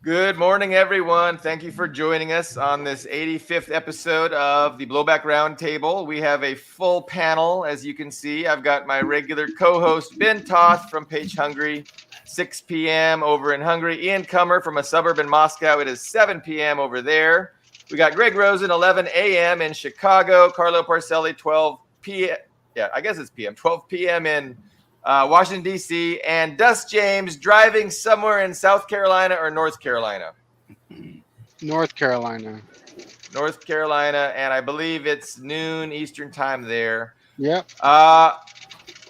Good morning, everyone. Thank you for joining us on this 85th episode of the Blowback Roundtable. We have a full panel, as you can see. I've got my regular co-host, Ben Toth from Page Hungary, 6 p.m. over in Hungary. Ian Kummer from a suburb in Moscow. It is 7 p.m. over there. We got Greg Rosen, 11 a.m. in Chicago. Carlo Parcelli, 12 p.m. Yeah, I guess it's p.m. 12 p.m. in Washington, D.C., and Dust James driving somewhere in South Carolina or North Carolina. North Carolina. North Carolina, and I believe it's noon Eastern time there. Yep.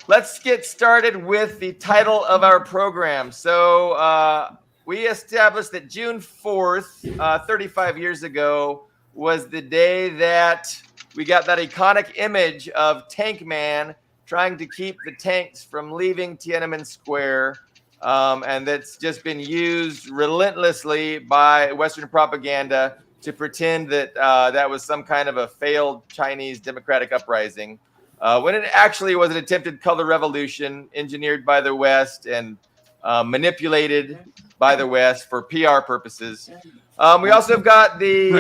Let's get started with the title of our program. So we established that June 4th, 35 years ago, was the day that we got that iconic image of Tank Man trying to keep the tanks from leaving Tiananmen Square. And that's just been used relentlessly by Western propaganda to pretend that that was some kind of a failed Chinese democratic uprising, when it actually was an attempted color revolution engineered by the West and manipulated by the West for PR purposes. We also have got the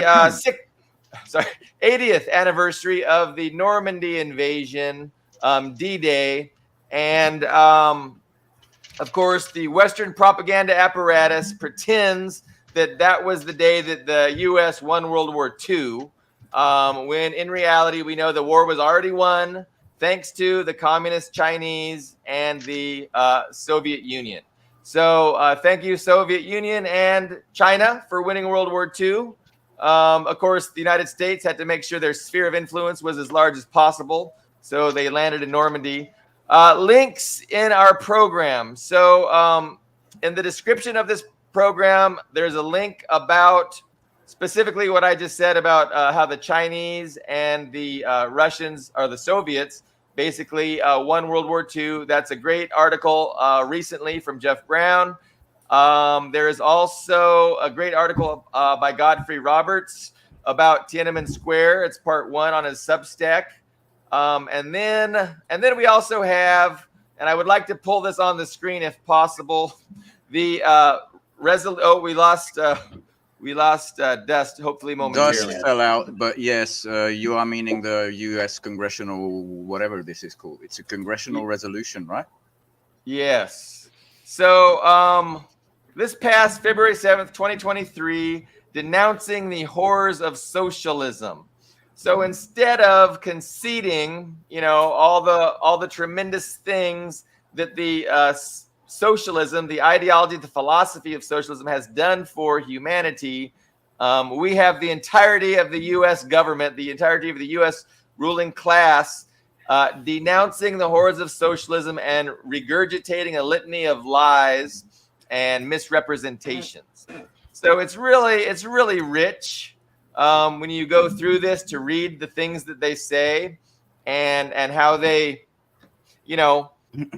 80th anniversary of the Normandy invasion, D-Day, and of course, the Western propaganda apparatus pretends that that was the day that the U.S. won World War II, when in reality, we know the war was already won thanks to the Communist Chinese and the Soviet Union. So thank you, Soviet Union and China, for winning World War II. Of course, the United States had to make sure their sphere of influence was as large as possible, so they landed in Normandy. Links in our program. So in the description of this program, there's a link about specifically what I just said about how the Chinese and the Russians, or the Soviets, basically won World War II. That's a great article recently from Jeff Brown. There is also a great article by Godfrey Roberts about Tiananmen Square. It's part 1 on his Substack. And then we also have, and I would like to pull this on the screen if possible, the we lost Dust, hopefully momentarily. Dust fell out, but yes, you are meaning the U.S. congressional, whatever this is called. It's a congressional resolution, right? Yes. So this past February 7th, 2023, denouncing the horrors of socialism. So instead of conceding, all the tremendous things that the socialism, the ideology, the philosophy of socialism has done for humanity, we have the entirety of the U.S. government, the entirety of the U.S. ruling class, denouncing the horrors of socialism and regurgitating a litany of lies and misrepresentations. So it's really rich. When you go through this to read the things that they say and how they,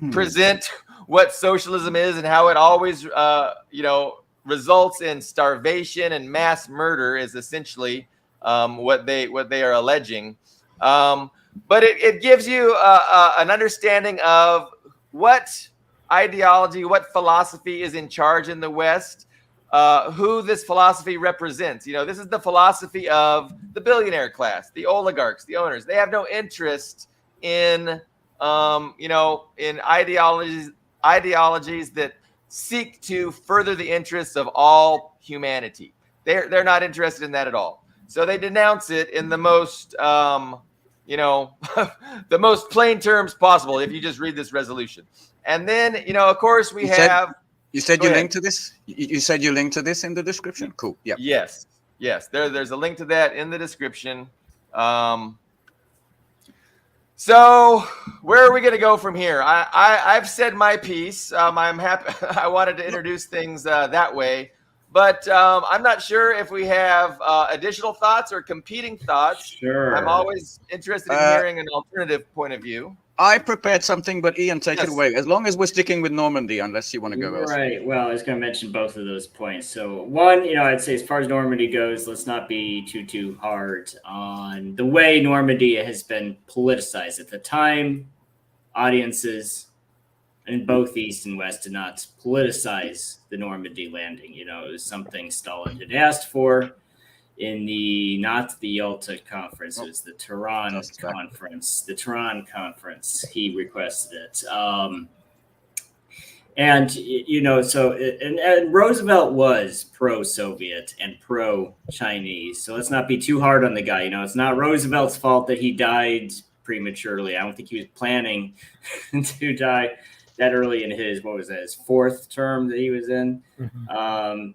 present what socialism is and how it always, results in starvation and mass murder is essentially what they are alleging. But it gives you an understanding of what ideology, what philosophy is in charge in the West. Who this philosophy represents. This is the philosophy of the billionaire class, the oligarchs, the owners. They have no interest in, in ideologies that seek to further the interests of all humanity. They're not interested in that at all. So they denounce it in the most, the most plain terms possible. If you just read this resolution, and then of course we have. You said you linked to this? You said you linked to this in the description? Cool. Yeah. Yes. There's a link to that in the description. So where are we going to go from here? I've said my piece. I'm happy. I wanted to introduce things that way. But I'm not sure if we have additional thoughts or competing thoughts. Sure. I'm always interested in hearing an alternative point of view. I prepared something, but Ian, take it away. As long as we're sticking with Normandy, unless you want to go elsewhere. Right. Well, I was going to mention both of those points. So one, I'd say as far as Normandy goes, let's not be too hard on the way Normandy has been politicized. At the time, audiences and both East and West did not politicize the Normandy landing. You know, it was something Stalin had asked for in not the Yalta conference, it was the Tehran conference. The Tehran conference, he requested it. And you know, so and Roosevelt was pro-Soviet and pro-Chinese. So let's not be too hard on the guy. You know, it's not Roosevelt's fault that he died prematurely. I don't think he was planning to die that early in his his fourth term that he was in.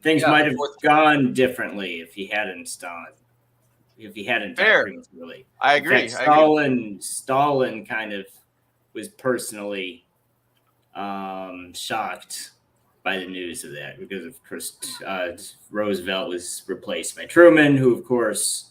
Things might have gone differently if he hadn't died. If he hadn't died prematurely. I agree. In fact, Stalin kind of was personally shocked by the news of that, because of course Roosevelt was replaced by Truman, who of course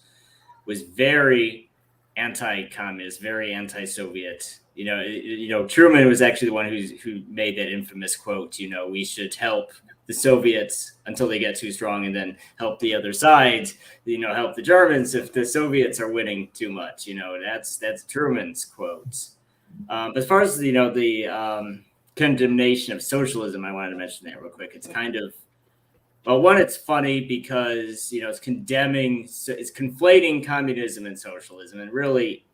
was very anti-communist, very anti-Soviet. You know, Truman was actually the one who made that infamous quote. You know, we should help the Soviets until they get too strong, and then help the other side. You know, help the Germans if the Soviets are winning too much. You know, that's Truman's quote. But as far as the condemnation of socialism, I wanted to mention that real quick. It's kind of, well, one, it's funny because, you know, it's conflating communism and socialism, and really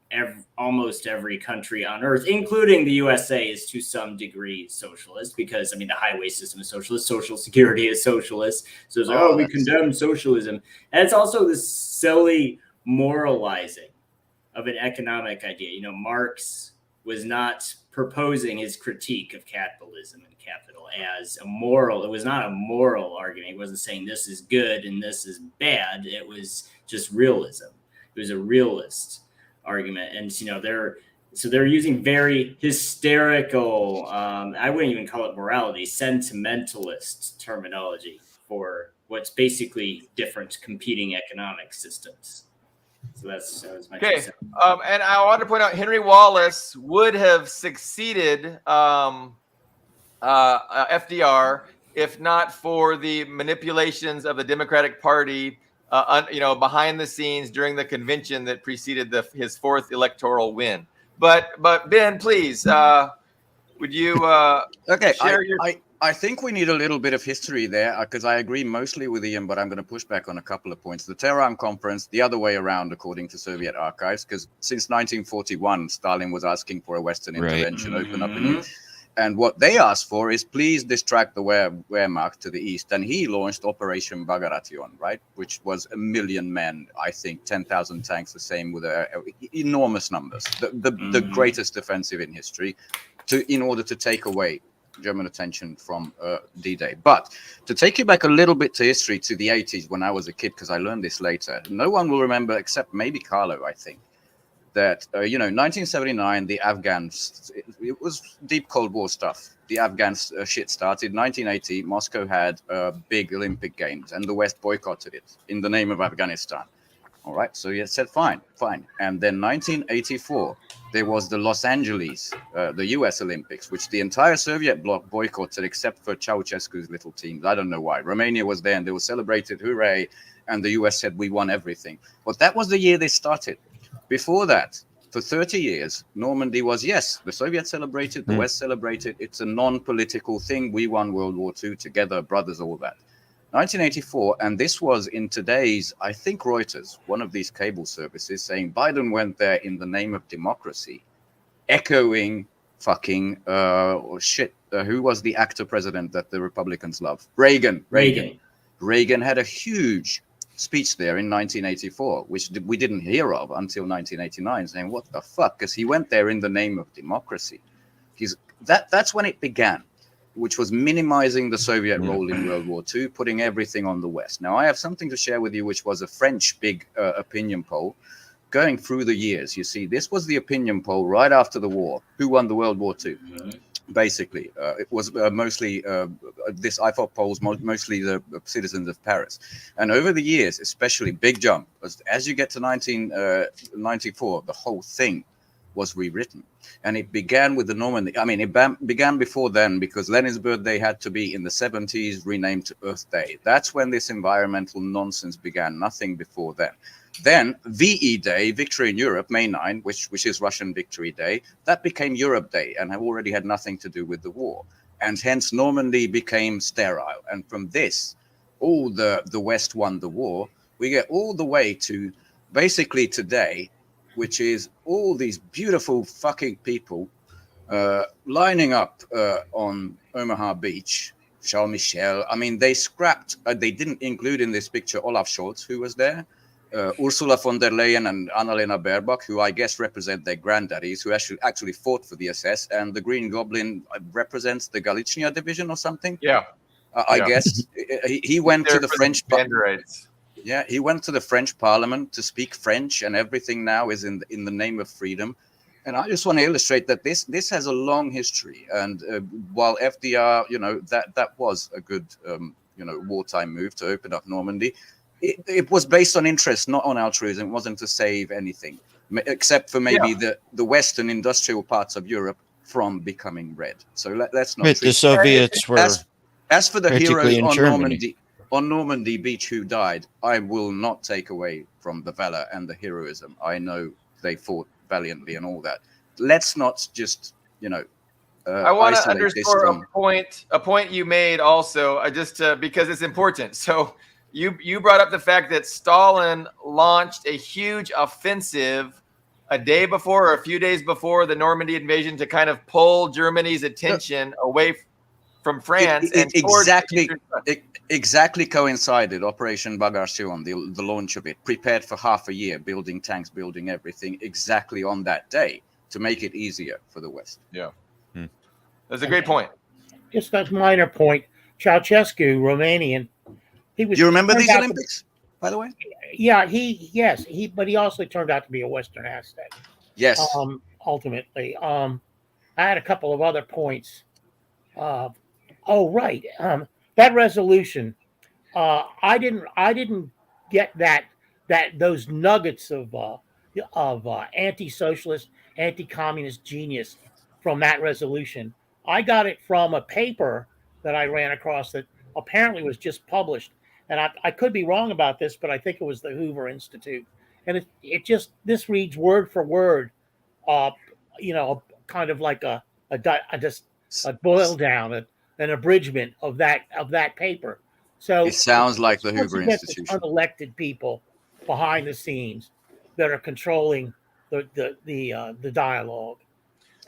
almost every country on earth, including the USA, is to some degree socialist, because, I mean, the highway system is socialist, Social Security is socialist. So it's like, we condemn socialism. And it's also this silly moralizing of an economic idea. You know, Marx was not proposing his critique of capitalism and capital as a moral. It was not a moral argument. He wasn't saying this is good and this is bad. It was just realism. It was a realist argument. And, you know, they're using very hysterical, I wouldn't even call it morality, sentimentalist terminology for what's basically different competing economic systems. So that was my okay. And I want to point out, Henry Wallace would have succeeded FDR if not for the manipulations of the Democratic Party, you know, behind the scenes during the convention that preceded his fourth electoral win. But Ben, please, would you share your? I think we need a little bit of history there, because I agree mostly with Ian, but I'm going to push back on a couple of points. The Tehran Conference, the other way around, according to Soviet archives, because since 1941, Stalin was asking for a Western intervention, open up a new. And what they asked for is, please distract the Wehrmacht to the east. And he launched Operation Bagration, right? Which was 1 million men, I think, 10,000 tanks, the same, with enormous numbers. The greatest offensive in history, in order to take away German attention from D-Day. But to take you back a little bit to history, to the 80s, when I was a kid, because I learned this later, no one will remember except maybe Carlo, I think, that, 1979, the Afghans, it was deep Cold War stuff. The Afghans shit started. 1980, Moscow had big Olympic Games, and the West boycotted it in the name of Afghanistan. All right, so you said, fine. And then 1984, there was the Los Angeles, the US Olympics, which the entire Soviet bloc boycotted except for Ceausescu's little teams. I don't know why. Romania was there and they were celebrated, hooray. And the US said, we won everything. But that was the year they started. Before that, for 30 years, Normandy was, yes, the Soviets celebrated, the West celebrated. It's a non-political thing. We won World War II together, brothers, all that. 1984, and this was in today's, I think, Reuters, one of these cable services, saying Biden went there in the name of democracy, echoing fucking who was the actor president that the Republicans love? Reagan had a huge speech there in 1984, which we didn't hear of until 1989, saying, what the fuck? Because he went there in the name of democracy. That's when it began, which was minimizing the Soviet role in World War II, putting everything on the West. Now, I have something to share with you, which was a French big opinion poll going through the years. You see, this was the opinion poll right after the war. Who won the World War II? Basically, it was mostly this IFOP polls, mostly the citizens of Paris. And over the years, especially big jump, as you get to 1994, the whole thing was rewritten. And it began with the Normandy. I mean, it began before then, because Lenin's birthday had to be in the 70s, renamed to Earth Day. That's when this environmental nonsense began, nothing before then. Then VE Day, Victory in Europe, May 9, which is Russian Victory Day, that became Europe Day and already had nothing to do with the war. And hence Normandy became sterile. And from this, all the West won the war. We get all the way to basically today, which is all these beautiful fucking people lining up on Omaha Beach, Charles Michel. I mean, they scrapped, they didn't include in this picture Olaf Scholz, who was there, Ursula von der Leyen and Annalena Baerbock, who I guess represent their granddaddies, who actually fought for the SS, and the Green Goblin represents the Galician division or something. Yeah. I guess he went to the French. Yeah, he went to the French Parliament to speak French, and everything now is in the name of freedom. And I just want to illustrate that this has a long history. And while FDR, that was a good, wartime move to open up Normandy, it was based on interest, not on altruism. It wasn't to save anything, except for maybe the Western industrial parts of Europe from becoming red. So let's not. But the Soviets were as for the heroes in on Germany. Normandy Beach who died, I will not take away from the valor and the heroism. I know they fought valiantly and all that. Let's not just, I want to underscore a point you made also, because it's important. So you brought up the fact that Stalin launched a huge offensive a day before or a few days before the Normandy invasion to kind of pull Germany's attention away from France. Exactly coincided. Operation Bagration, the launch of it, prepared for half a year, building tanks, building everything exactly on that day to make it easier for the West. Yeah. That's a great point. Just a minor point. Ceausescu, Romanian. Do you remember these Olympics, by the way? Yeah, but he also turned out to be a Western asset. Yes. Ultimately. I had a couple of other points. That resolution. I didn't get those nuggets of anti-socialist, anti-communist genius from that resolution. I got it from a paper that I ran across that apparently was just published, and I could be wrong about this, but I think it was the Hoover Institute, and this reads word for word, kind of like a boil down, an abridgment of that paper. So it sounds like the Hoover Institution. Unelected people behind the scenes that are controlling the dialogue.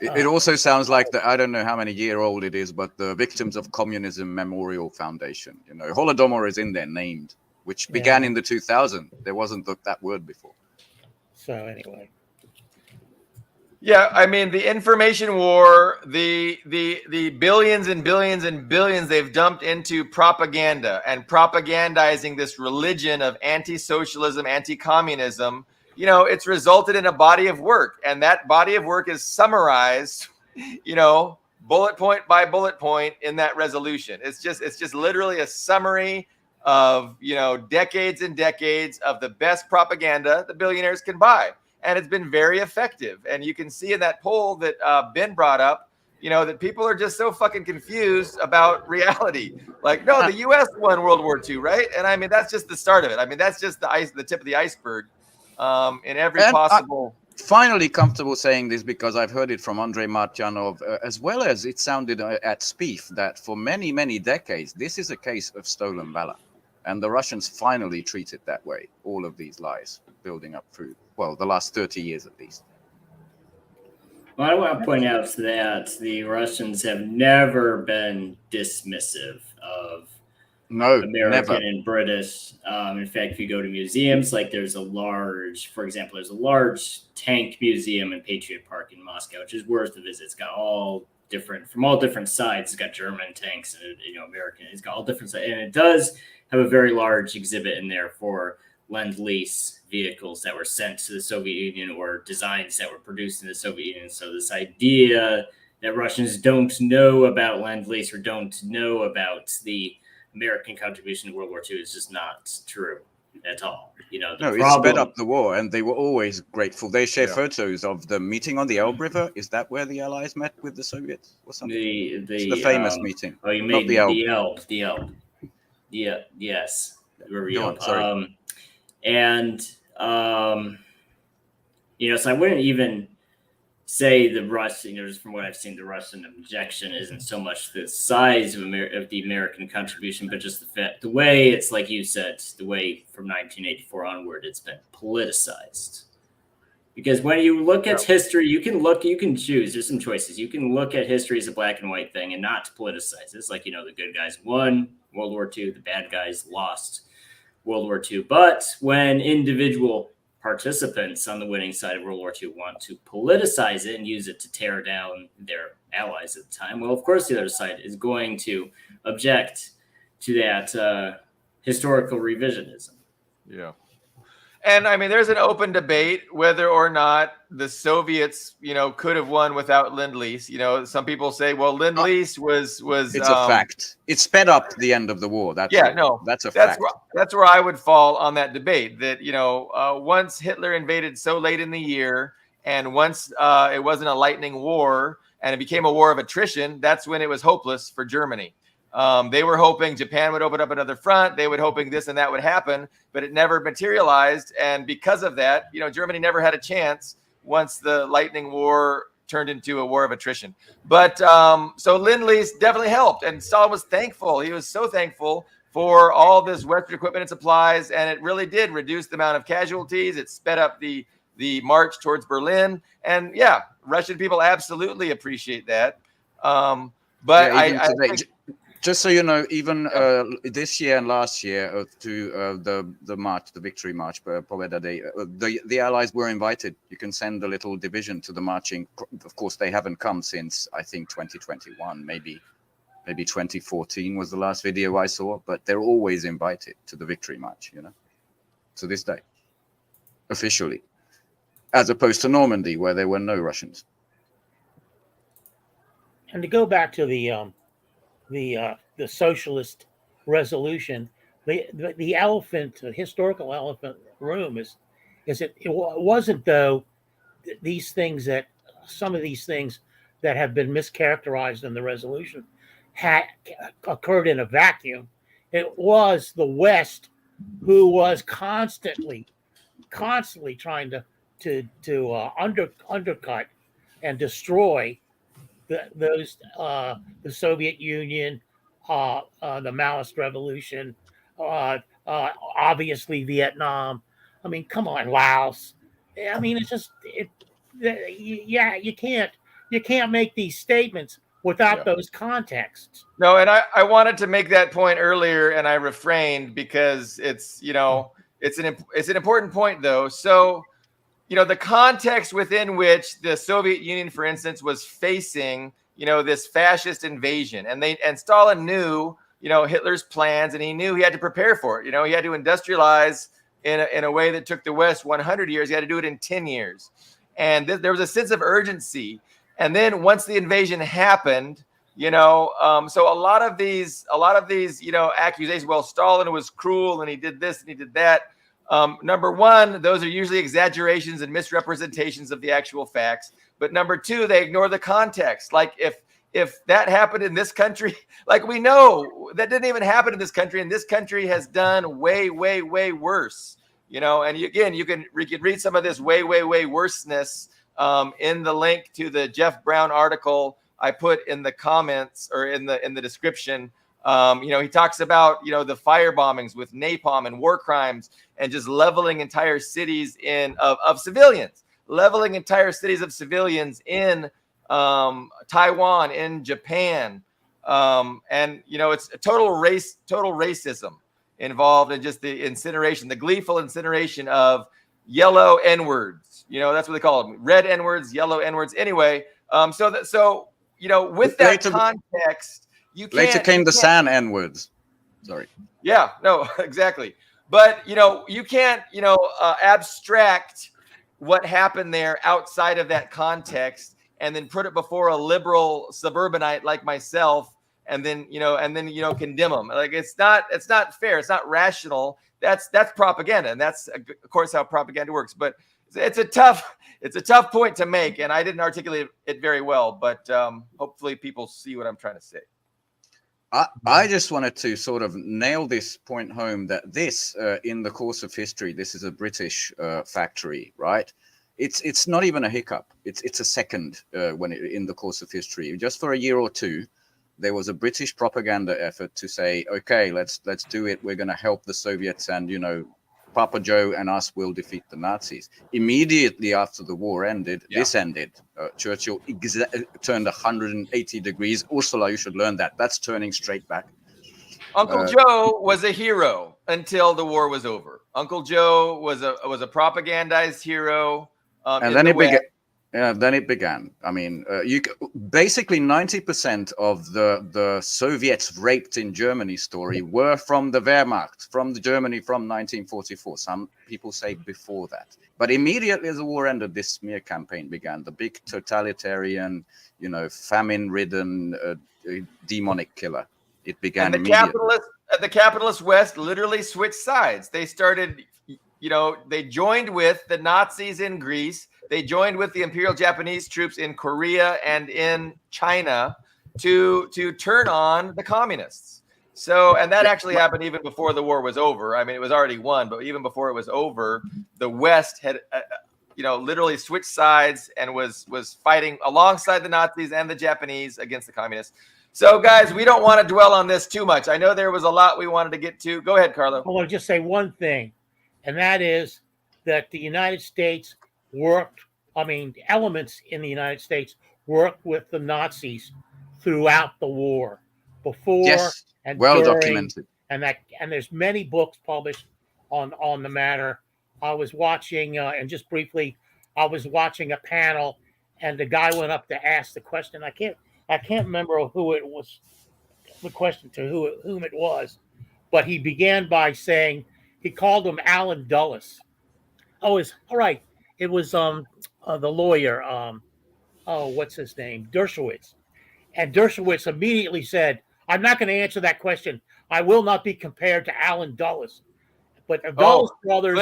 It also sounds like I don't know how many year old it is, but the Victims of Communism Memorial Foundation. Holodomor is in there named, which began in the 2000s. There wasn't that word before. So anyway. Yeah, I mean, the information war, the billions and billions and billions they've dumped into propaganda and propagandizing this religion of anti-socialism, anti-communism, it's resulted in a body of work. And that body of work is summarized, bullet point by bullet point in that resolution. It's just literally a summary of, decades and decades of the best propaganda the billionaires can buy. And it's been very effective. And you can see in that poll that Ben brought up, that people are just so fucking confused about reality. Like, no, the U.S. won World War II, right? And I mean, that's just the start of it. I mean, that's just the tip of the iceberg in every possible. I'm finally comfortable saying this because I've heard it from Andrei Martyanov, as well as it sounded at SPIEF that for many, many decades, this is a case of stolen valor. And the Russians finally treat it that way. All of these lies building up through, the last 30 years at least. Well, I want to point out that the Russians have never been dismissive of American never. And British. In fact, if you go to museums, like there's a large tank museum in Patriot Park in Moscow, which is worth a visit. It's got from all different sides. It's got German tanks and American. It's got all different sides, and it does have a very large exhibit in there for Lend-Lease vehicles that were sent to the Soviet Union or designs that were produced in the Soviet Union. So this idea that Russians don't know about Lend-Lease or don't know about the American contribution to World War II is just not true at all. It sped up the war, and they were always grateful. They share photos of the meeting on the Elbe River. Is that where the Allies met with the Soviets or something? It's the famous meeting. Oh, you made the Elbe. The Elbe. Yeah. Yes. Sorry. And So I wouldn't even say the Russian, just from what I've seen, the Russian objection isn't so much the size of the American contribution, but just the way it's, like you said, the way from 1984 onward, it's been politicized. Because when you look at history, you can choose. There's some choices. You can look at history as a black and white thing and not to politicize. It's like, the good guys won World War II, the bad guys lost World War II. But when individual participants on the winning side of World War II want to politicize it and use it to tear down their allies at the time, well, of course, the other side is going to object to that historical revisionism. Yeah. And I mean, there's an open debate whether or not the Soviets, could have won without Lend-Lease. Some people say, well, Lend-Lease was It's a fact. It sped up the end of the war. That's a fact. That's where I would fall on that debate. That once Hitler invaded so late in the year, and once it wasn't a lightning war, and it became a war of attrition, that's when it was hopeless for Germany. They were hoping Japan would open up another front. They were hoping this and that would happen, but it never materialized. And because of that, Germany never had a chance once the lightning war turned into a war of attrition. But so Lend-Lease definitely helped, and Stalin was thankful. He was so thankful for all this Western equipment and supplies, and it really did reduce the amount of casualties. It sped up the march towards Berlin, and yeah, Russian people absolutely appreciate that. But I think, just so you know, even this year and last year to the march, the victory march, Pobeda Day, the Allies were invited. You can send a little division to the marching. Of course, they haven't come since, I think, 2021, maybe 2014 was the last video I saw. But they're always invited to the victory march, to this day, officially, as opposed to Normandy, where there were no Russians. And to go back to the socialist resolution, the elephant, the historical elephant room is it wasn't, though, some of these things that have been mischaracterized in the resolution had occurred in a vacuum. It was the West who was constantly trying to undercut and destroy the Soviet Union, the Maoist Revolution, obviously Vietnam. I mean, come on, Laos. I mean, you can't make these statements without those contexts. No, and I wanted to make that point earlier, and I refrained because it's an important point, though. So, the context within which the Soviet Union, for instance, was facing, this fascist invasion, and Stalin knew, Hitler's plans, and he knew he had to prepare for it. He had to industrialize in a way that took the West 100 years. He had to do it in 10 years, and there was a sense of urgency. And then once the invasion happened, so a lot of these, accusations. Well, Stalin was cruel, and he did this and he did that. Number one, those are usually exaggerations and misrepresentations of the actual facts. But number two, they ignore the context. Like if that happened in this country, like we know that didn't even happen in this country, and this country has done way, way, way worse. And again, you can read some of this way, way, way worseness in the link to the Jeff Brown article I put in the comments or in the description. He talks about, the fire bombings with napalm and war crimes and just leveling entire cities of civilians, in Taiwan, in Japan. And, it's a total racism involved in just the incineration, the gleeful incineration of yellow N-words. That's what they call them. Red N-words, yellow N-words. Anyway, with that context, later came the San N-words. Sorry. Yeah, no, exactly. But, you can't, abstract what happened there outside of that context and then put it before a liberal suburbanite like myself and then condemn them. Like, it's not fair. It's not rational. That's propaganda. And that's, of course, how propaganda works. But it's a tough point to make. And I didn't articulate it very well, but hopefully people see what I'm trying to say. I just wanted to sort of nail this point home that this, in the course of history, this is a British factory, right? It's not even a hiccup. It's a second in the course of history. Just for a year or two, there was a British propaganda effort to say, okay, let's do it. We're going to help the Soviets, and Papa Joe and us will defeat the Nazis. Immediately after the war ended, this ended. Churchill turned 180 degrees. Ursula, you should learn that. That's turning straight back. Uncle Joe was a hero until the war was over. Uncle Joe was a propagandized hero. And then it began. Yeah, then it began. I mean, basically 90% of the Soviets raped in Germany story were from the Wehrmacht, from the Germany from 1944. Some people say before that. But immediately as the war ended, this smear campaign began. The big totalitarian, famine-ridden, demonic killer. It began and immediately. The capitalist West literally switched sides. They started, they joined with the Nazis in Greece. They joined with the Imperial Japanese troops in Korea and in China to turn on the communists. So, and that actually happened even before the war was over. I mean, it was already won, but even before it was over, the West had, literally switched sides and was fighting alongside the Nazis and the Japanese against the communists. So, guys, we don't want to dwell on this too much. I know there was a lot we wanted to get to. Go ahead, Carlo. I want to just say one thing, and that is that the United States elements in the United States worked with the Nazis throughout the war, before and well during, documented. And there's many books published on the matter. I was watching, and just briefly, I was watching a panel, and the guy went up to ask the question. I can't remember who it was, the question to whom it was, but he began by saying, he called him Alan Dulles. Oh, it's all right. It was the lawyer. What's his name? Dershowitz. And Dershowitz immediately said, "I'm not going to answer that question. I will not be compared to Alan Dulles." But the Dulles brothers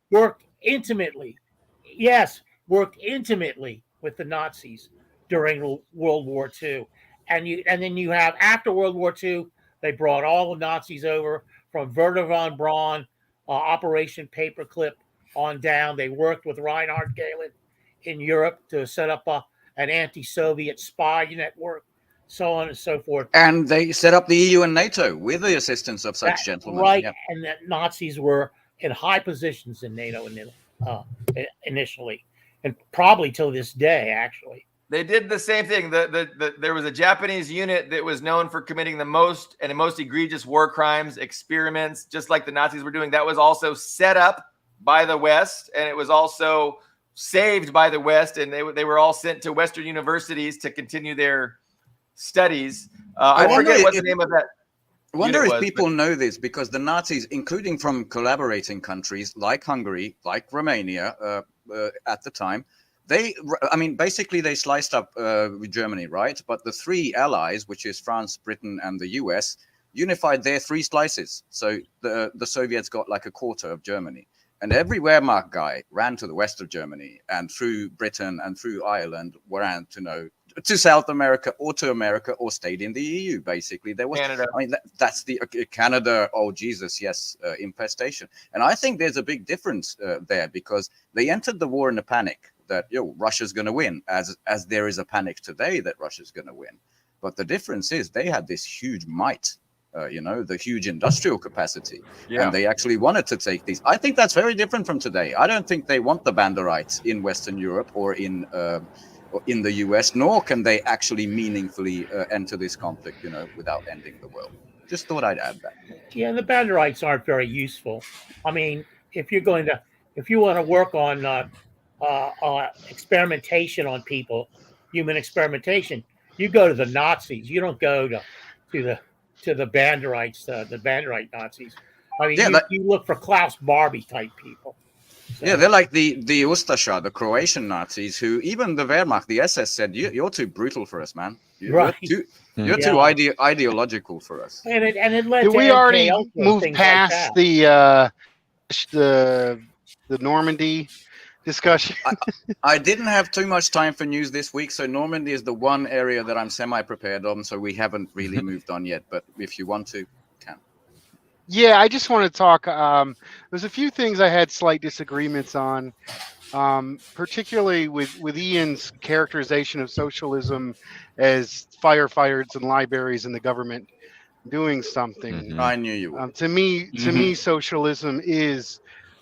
worked intimately. Yes, worked intimately with the Nazis during World War II. And then you have, after World War II, they brought all the Nazis over from Werner von Braun, Operation Paperclip, on down. They worked with Reinhard Gehlen in Europe to set up an anti-Soviet spy network, so on and so forth. And they set up the EU and NATO with the assistance of such gentlemen. Right, and that Nazis were in high positions in NATO initially, and probably till this day, actually. They did the same thing. There was a Japanese unit that was known for committing the most egregious war crimes, experiments, just like the Nazis were doing. That was also set up by the West, and it was also saved by the West, and they were all sent to Western universities to continue their studies. I forget what the name of that. I wonder if people know this, because the Nazis, including from collaborating countries like Hungary, like Romania, at the time, basically they sliced up Germany, right? But the three allies, which is France, Britain, and the US, unified their three slices. So the Soviets got like a quarter of Germany. And every Wehrmacht guy ran to the west of Germany and through Britain and through Ireland, ran to South America or stayed in the EU. Basically, there was Canada. That's the Canada. Oh Jesus, yes, infestation. And I think there's a big difference there, because they entered the war in a panic that Russia's going to win, as there is a panic today that Russia's going to win. But the difference is they had this huge might. The huge industrial capacity. And they actually wanted to take these. I think that's very different from today. I don't think they want the Banderites in Western Europe or in the US, nor can they actually meaningfully enter this conflict, without ending the world. Just thought I'd add that. Yeah, the Banderites aren't very useful. I mean, if you want to work on experimentation on people, human experimentation, you go to the Nazis. You don't go to the Banderites, the Banderite Nazis. I mean, you look for Klaus Barbie type people. So. Yeah, they're like the Ustasha, the Croatian Nazis, who even the Wehrmacht, the SS said, you're too brutal for us, man. You're too ideological for us. And it led to we already moved past like the Normandy discussion. I didn't have too much time for news this week, so Normandy is the one area that I'm semi-prepared on, so we haven't really moved on yet. But if you want to, can. Yeah, I just want to talk. There's a few things I had slight disagreements on, particularly with Ian's characterization of socialism as firefighters and libraries and the government doing something. I knew you would. To me, socialism is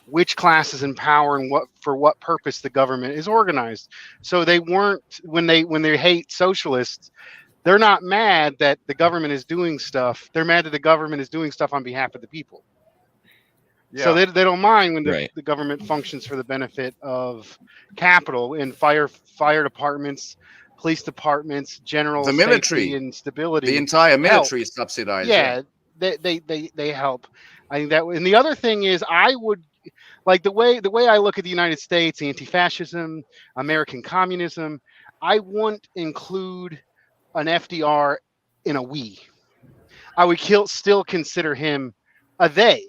which class is in power and for what purpose the government is organized. So they weren't when they hate socialists, they're not mad that the government is doing stuff. They're mad that the government is doing stuff on behalf of the people. Yeah. So they don't mind when Right. the government functions for the benefit of capital in fire departments, police departments, general The military safety and stability. The entire military is subsidized. Yeah, they help. I think that, and the other thing is, I would like the way I look at the United States, anti-fascism, American communism. I wouldn't include an FDR in a we. I would still consider him a they,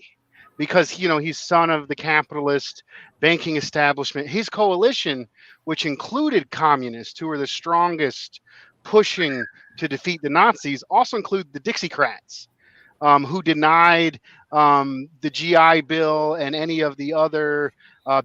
because he's son of the capitalist banking establishment. His coalition, which included communists who were the strongest pushing to defeat the Nazis, also include the Dixiecrats, who denied the GI Bill and any of the other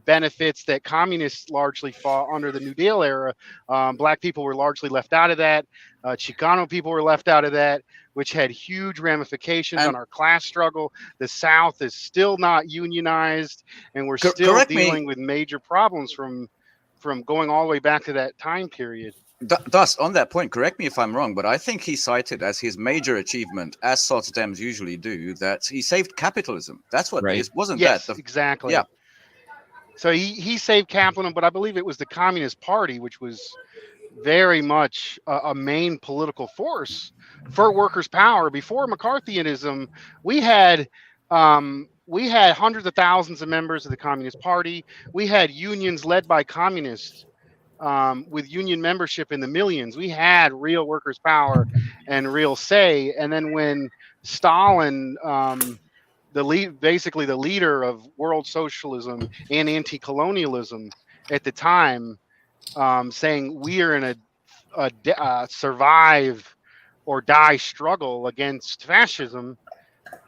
benefits that communists largely fought under the New Deal era. Black people were largely left out of that. Chicano people were left out of that, which had huge ramifications on our class struggle. The South is still not unionized, and we're still dealing with major problems from going all the way back to that time period. Thus, on that point, correct me if I'm wrong, but I think he cited as his major achievement, as Sots Dems usually do, that he saved capitalism. That's what it wasn't. Yes, that exactly. Yeah. So he saved capitalism, but I believe it was the Communist Party, which was very much a main political force for workers' power. Before McCarthyism, we had hundreds of thousands of members of the Communist Party. We had unions led by communists, with union membership in the millions. We had real workers' power and real say. And then when Stalin, basically the leader of world socialism and anti-colonialism at the time, saying we are in a survive or die struggle against fascism,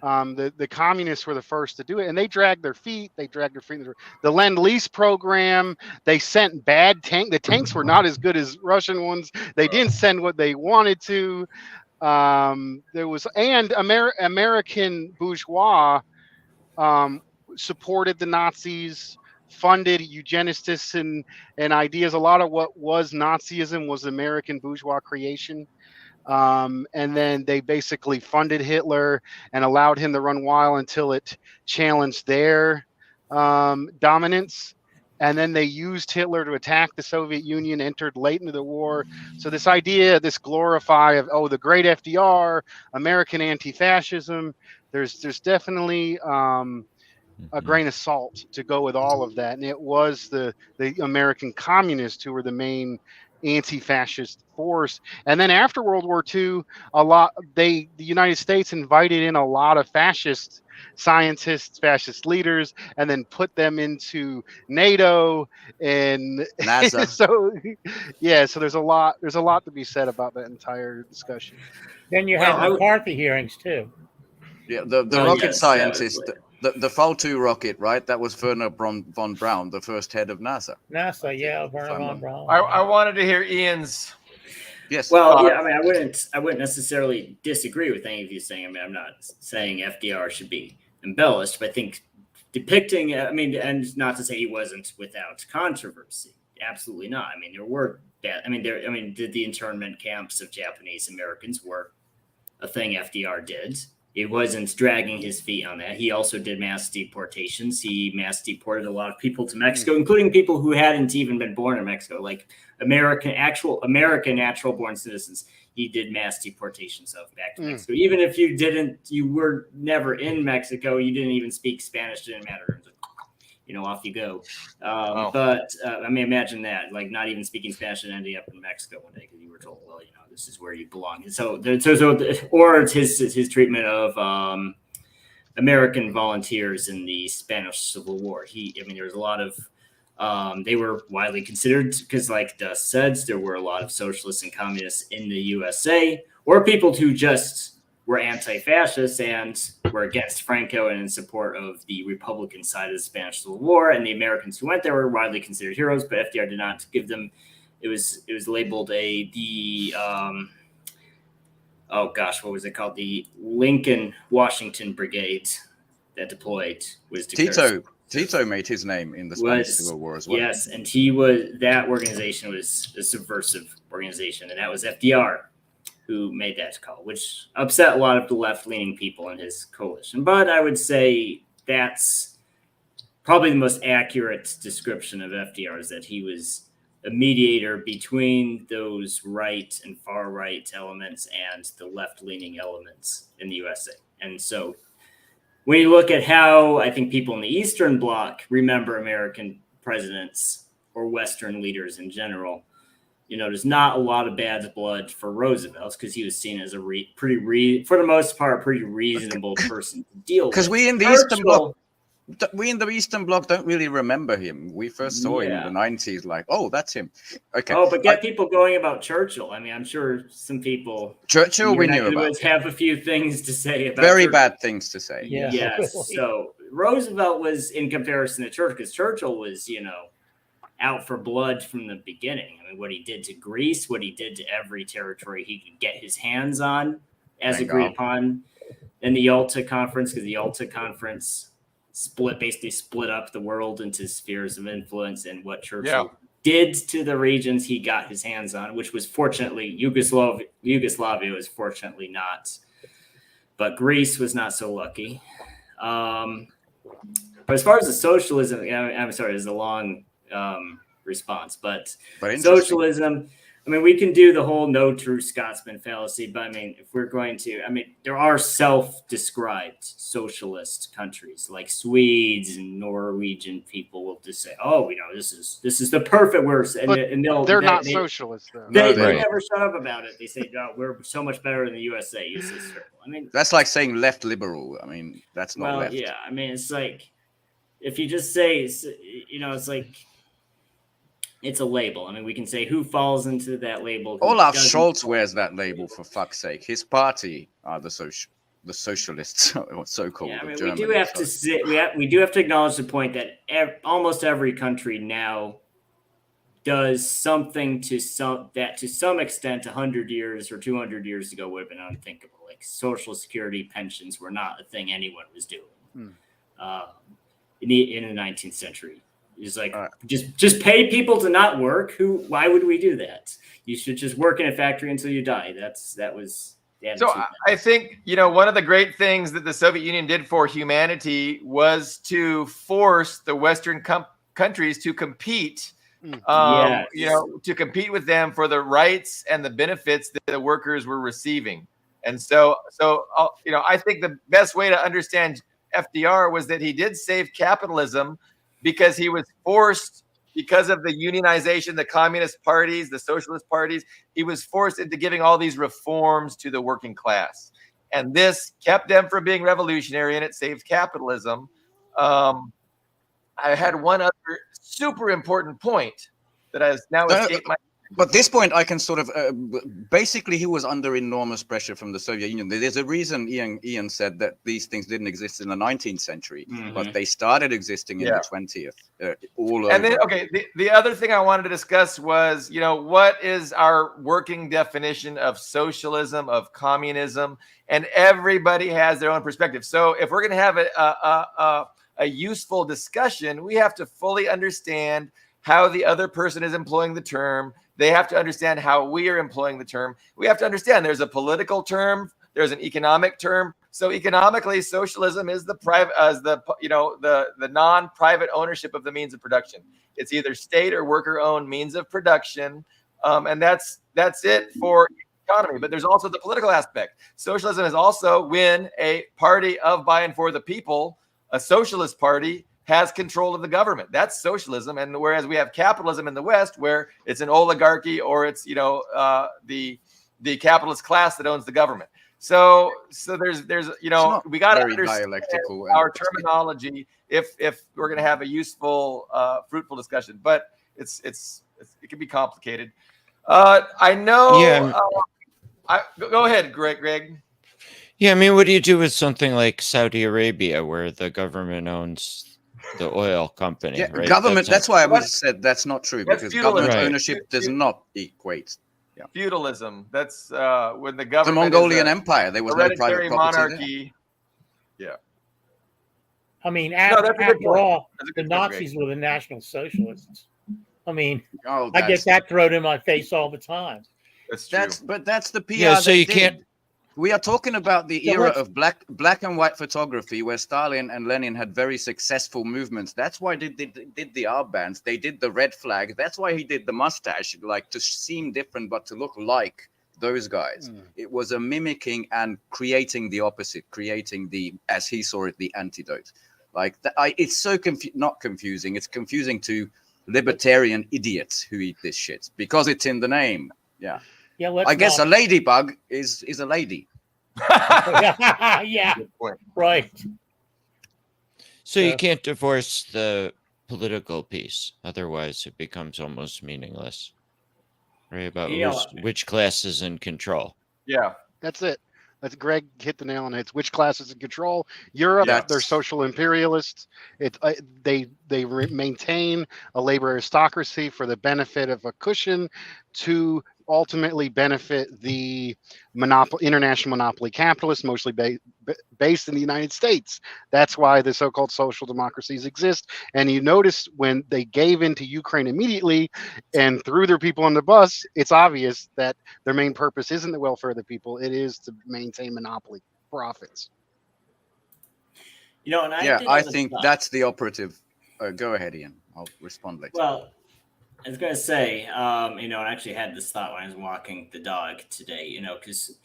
the communists were the first to do it, and they dragged their feet. The Lend-Lease program. They sent bad tanks. The tanks were not as good as Russian ones. They didn't send what they wanted to. American bourgeois supported the Nazis, funded eugenicists and ideas. A lot of what was Nazism was American bourgeois creation. And then they basically funded Hitler and allowed him to run wild until it challenged their dominance. And then they used Hitler to attack the Soviet Union, entered late into the war. So this idea, this glorify of, the great FDR, American anti-fascism, there's definitely a grain of salt to go with all of that. And it was the American communists who were the main anti-fascist force. And then after World War II, the United States invited in a lot of fascist scientists, fascist leaders, and then put them into NATO and NASA. so there's a lot to be said about that entire discussion. Then you had McCarthy hearings too. Yeah, the rocket scientist, the Fall-2 rocket, right? That was Werner von Braun, the first head of NASA. NASA, yeah, Werner von Braun. I wanted to hear Ian's. Yes. Well, yeah, I mean, I wouldn't necessarily disagree with any of you saying. I mean, I'm not saying FDR should be embellished, but I think depicting, and not to say he wasn't without controversy. Absolutely not. I mean, there were bad. Did the internment camps of Japanese Americans were a thing FDR did. It wasn't dragging his feet on that. He also did mass deportations. He mass deported a lot of people to Mexico, including people who hadn't even been born in Mexico, like American natural born citizens. He did mass deportations of back to Mexico. Even if you were never in Mexico, you didn't even speak Spanish, didn't matter. Off you go. But imagine that, like not even speaking Spanish and ending up in Mexico one day because you were told, well, this is where you belong. Or his treatment of American volunteers in the Spanish Civil War. There was a lot of They were widely considered because, like Dust said, there were a lot of socialists and communists in the USA, or people who just were anti-fascist and were against Franco and in support of the Republican side of the Spanish Civil War. And the Americans who went there were widely considered heroes, but FDR did not give them. It was labeled what was it called? The Lincoln Washington Brigade that deployed was declared. Tito made his name in the Spanish Civil War as well. Yes, and that organization was a subversive organization, and that was FDR who made that call, which upset a lot of the left-leaning people in his coalition. But I would say that's probably the most accurate description of FDR, is that he was a mediator between those right and far-right elements and the left-leaning elements in the USA. And so when you look at how I think people in the Eastern Bloc remember American presidents or Western leaders in general, there's not a lot of bad blood for Roosevelt because he was seen as a for the most part, pretty reasonable person to deal with. Because we in the Eastern Bloc don't really remember him. We first saw him in the 90s, like, oh, that's him. Okay. Oh, but get people going about Churchill. I mean, I'm sure some people. Churchill, we knew about. Have a few things to say about. Very Churchill. Bad things to say. Yeah. Yes. So Roosevelt was, in comparison to Churchill, because Churchill was, out for blood from the beginning. I mean, what he did to Greece, what he did to every territory he could get his hands on, agreed upon in the Yalta Conference, because the Yalta Conference basically split up the world into spheres of influence, and what Churchill did to the regions he got his hands on, which was fortunately Yugoslavia was fortunately not, but Greece was not so lucky. But as far as the socialism, I'm sorry, it's a long response, but socialism, I mean, we can do the whole no true Scotsman fallacy, but I mean, if we're going to, there are self-described socialist countries like Swedes and Norwegian people will just say, oh, this is the perfect worst. And they're not socialists, though. They never shut up about it. They say, no, we're so much better in the USA. That's like saying left liberal. I mean, that's not left. Yeah. I mean, it's like, if you just say, it's like, it's a label. I mean, we can say who falls into that label. Olaf Scholz wears that label, for fuck's sake. His party are the socialists, or so-called. Yeah, I mean, we do have to acknowledge the point that almost every country now does something to some extent 100 years or 200 years ago would have been unthinkable. Like Social Security pensions were not a thing anyone was doing in the 19th century. It's like, just pay people to not work. Why would we do that? You should just work in a factory until you die. That was the attitude. So I think, one of the great things that the Soviet Union did for humanity was to force the Western countries to compete, to compete with them for the rights and the benefits that the workers were receiving. And so I think the best way to understand FDR was that he did save capitalism, because he was forced, because of the unionization, the communist parties, the socialist parties, he was forced into giving all these reforms to the working class. And this kept them from being revolutionary, and it saved capitalism. I had one other super important point that has now escaped my... But this point, I can sort of basically, he was under enormous pressure from the Soviet Union. There's a reason Ian said that these things didn't exist in the 19th century, but they started existing in the 20th. And then, the other thing I wanted to discuss was, what is our working definition of socialism, of communism? And everybody has their own perspective. So if we're going to have a useful discussion, we have to fully understand how the other person is employing the term. They have to understand how we are employing the term. We have to understand there's a political term, there's an economic term. So economically, socialism is the non-private ownership of the means of production. It's either state or worker-owned means of production, and that's it for economy. But there's also the political aspect. Socialism is also when a party of, by, and for the people, a socialist party, has control of the government. That's socialism. And whereas we have capitalism in the West, where it's an oligarchy or it's the capitalist class that owns the government. So there's It's not we got to very understand dialectical. our terminology if we're going to have a useful, fruitful discussion. But it can be complicated. I know. Yeah. Go ahead, Greg. Yeah, I mean, what do you do with something like Saudi Arabia, where the government owns the oil company? Yeah, right? government. That's why I That's- said that's not true, that's because feudalism. government Right. ownership does not equate. Feudalism. That's when the The government Mongolian is Empire, there was no private hereditary property there. monarchy. I mean, that's a good after point. all, That's a the good point, Nazis were the National Socialists. I mean, Oh, I get that thrown in my face all the time. That's true. That's the PR. Yeah, so they you did. can't- We are talking about the So era let's- of black and white photography, where Stalin and Lenin had very successful movements. That's why they did the armbands. They did the red flag. That's why he did the mustache, like to seem different but to look like those guys. It was a mimicking and creating the opposite, creating the, as he saw it, the antidote. Like it's so not confusing. It's confusing to libertarian idiots who eat this shit because it's in the name. Yeah. Yeah, let's I guess not- a ladybug is a lady. yeah, Good point. right. So you Yeah. can't divorce the political piece, otherwise it becomes almost meaningless. Right, about which class is in control. Yeah. That's it. That's Greg hit the nail on it. It's which class is in control. Europe, they're social imperialists. They maintain a labor aristocracy for the benefit of a cushion to ultimately benefit the international monopoly capitalists, mostly based in the United States. That's why the so-called social democracies exist. And you notice when they gave in to Ukraine immediately and threw their people on the bus, it's obvious that their main purpose isn't the welfare of the people. It is to maintain monopoly profits. And I think that's the operative. Go ahead, Ian. I'll respond later. Well, I was going to say, and I actually had this thought when I was walking the dog today, because,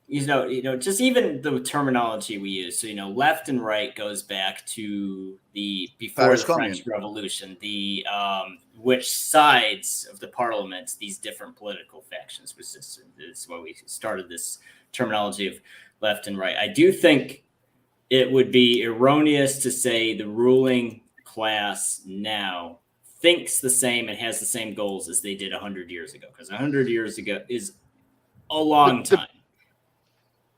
just even the terminology we use. So, left and right goes back to before the French Revolution, which sides of the parliament these different political factions resisted. Is why we started this terminology of left and right. I do think it would be erroneous to say the ruling class now thinks the same and has the same goals as they did 100 years ago, because 100 years ago is a long time.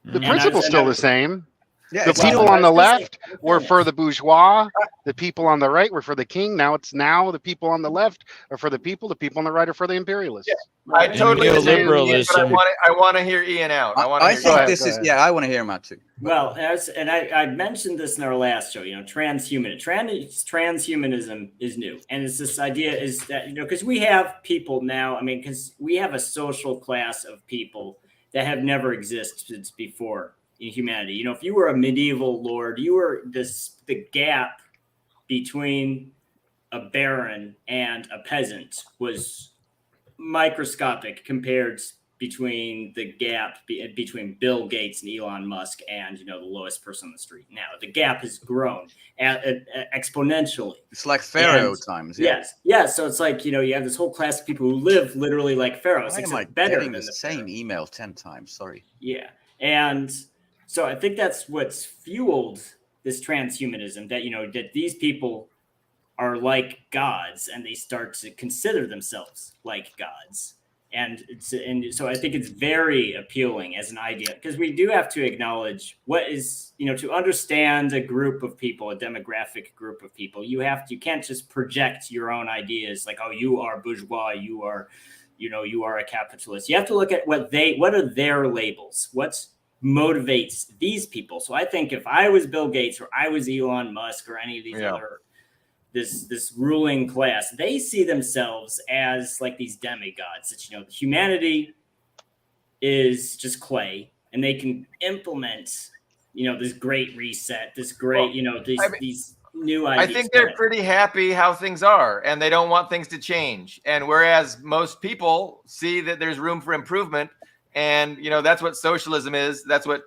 The principle's still the same. Yeah, the people on the left were for the bourgeois. The people on the right were for the king. Now the people on the left are for the people. The people on the right are for the imperialists. Yeah, I totally agree with Ian, but I want to hear Ian out. I think this is. Yeah, I want to hear him out too. Well, I mentioned this in our last show. Transhumanism is new, and it's this idea is that because we have people now. I mean, because we have a social class of people that have never existed before in humanity. If you were a medieval lord, you were the gap between a baron and a peasant was microscopic compared between the gap between Bill Gates and Elon Musk and the lowest person on the street. Now the gap has grown exponentially. It's like Pharaoh times. Yeah. Yes. So it's like you have this whole class of people who live literally like pharaohs. Why am I getting the same email 10 times? Sorry. Yeah, and so I think that's what's fueled this transhumanism, that that these people are like gods and they start to consider themselves like gods. And so I think it's very appealing as an idea, because we do have to acknowledge what is, to understand a group of people, a demographic group of people, you can't just project your own ideas like, oh, you are bourgeois, you are a capitalist. You have to look at what are their labels, what motivates these people. So I think if I was Bill Gates or I was Elon Musk or any of these other this ruling class, they see themselves as like these demigods that humanity is just clay, and they can implement this great reset, this great these new ideas. I think they're pretty happy how things are, and they don't want things to change. And whereas most people see that there's room for improvement, and that's what socialism is. That's what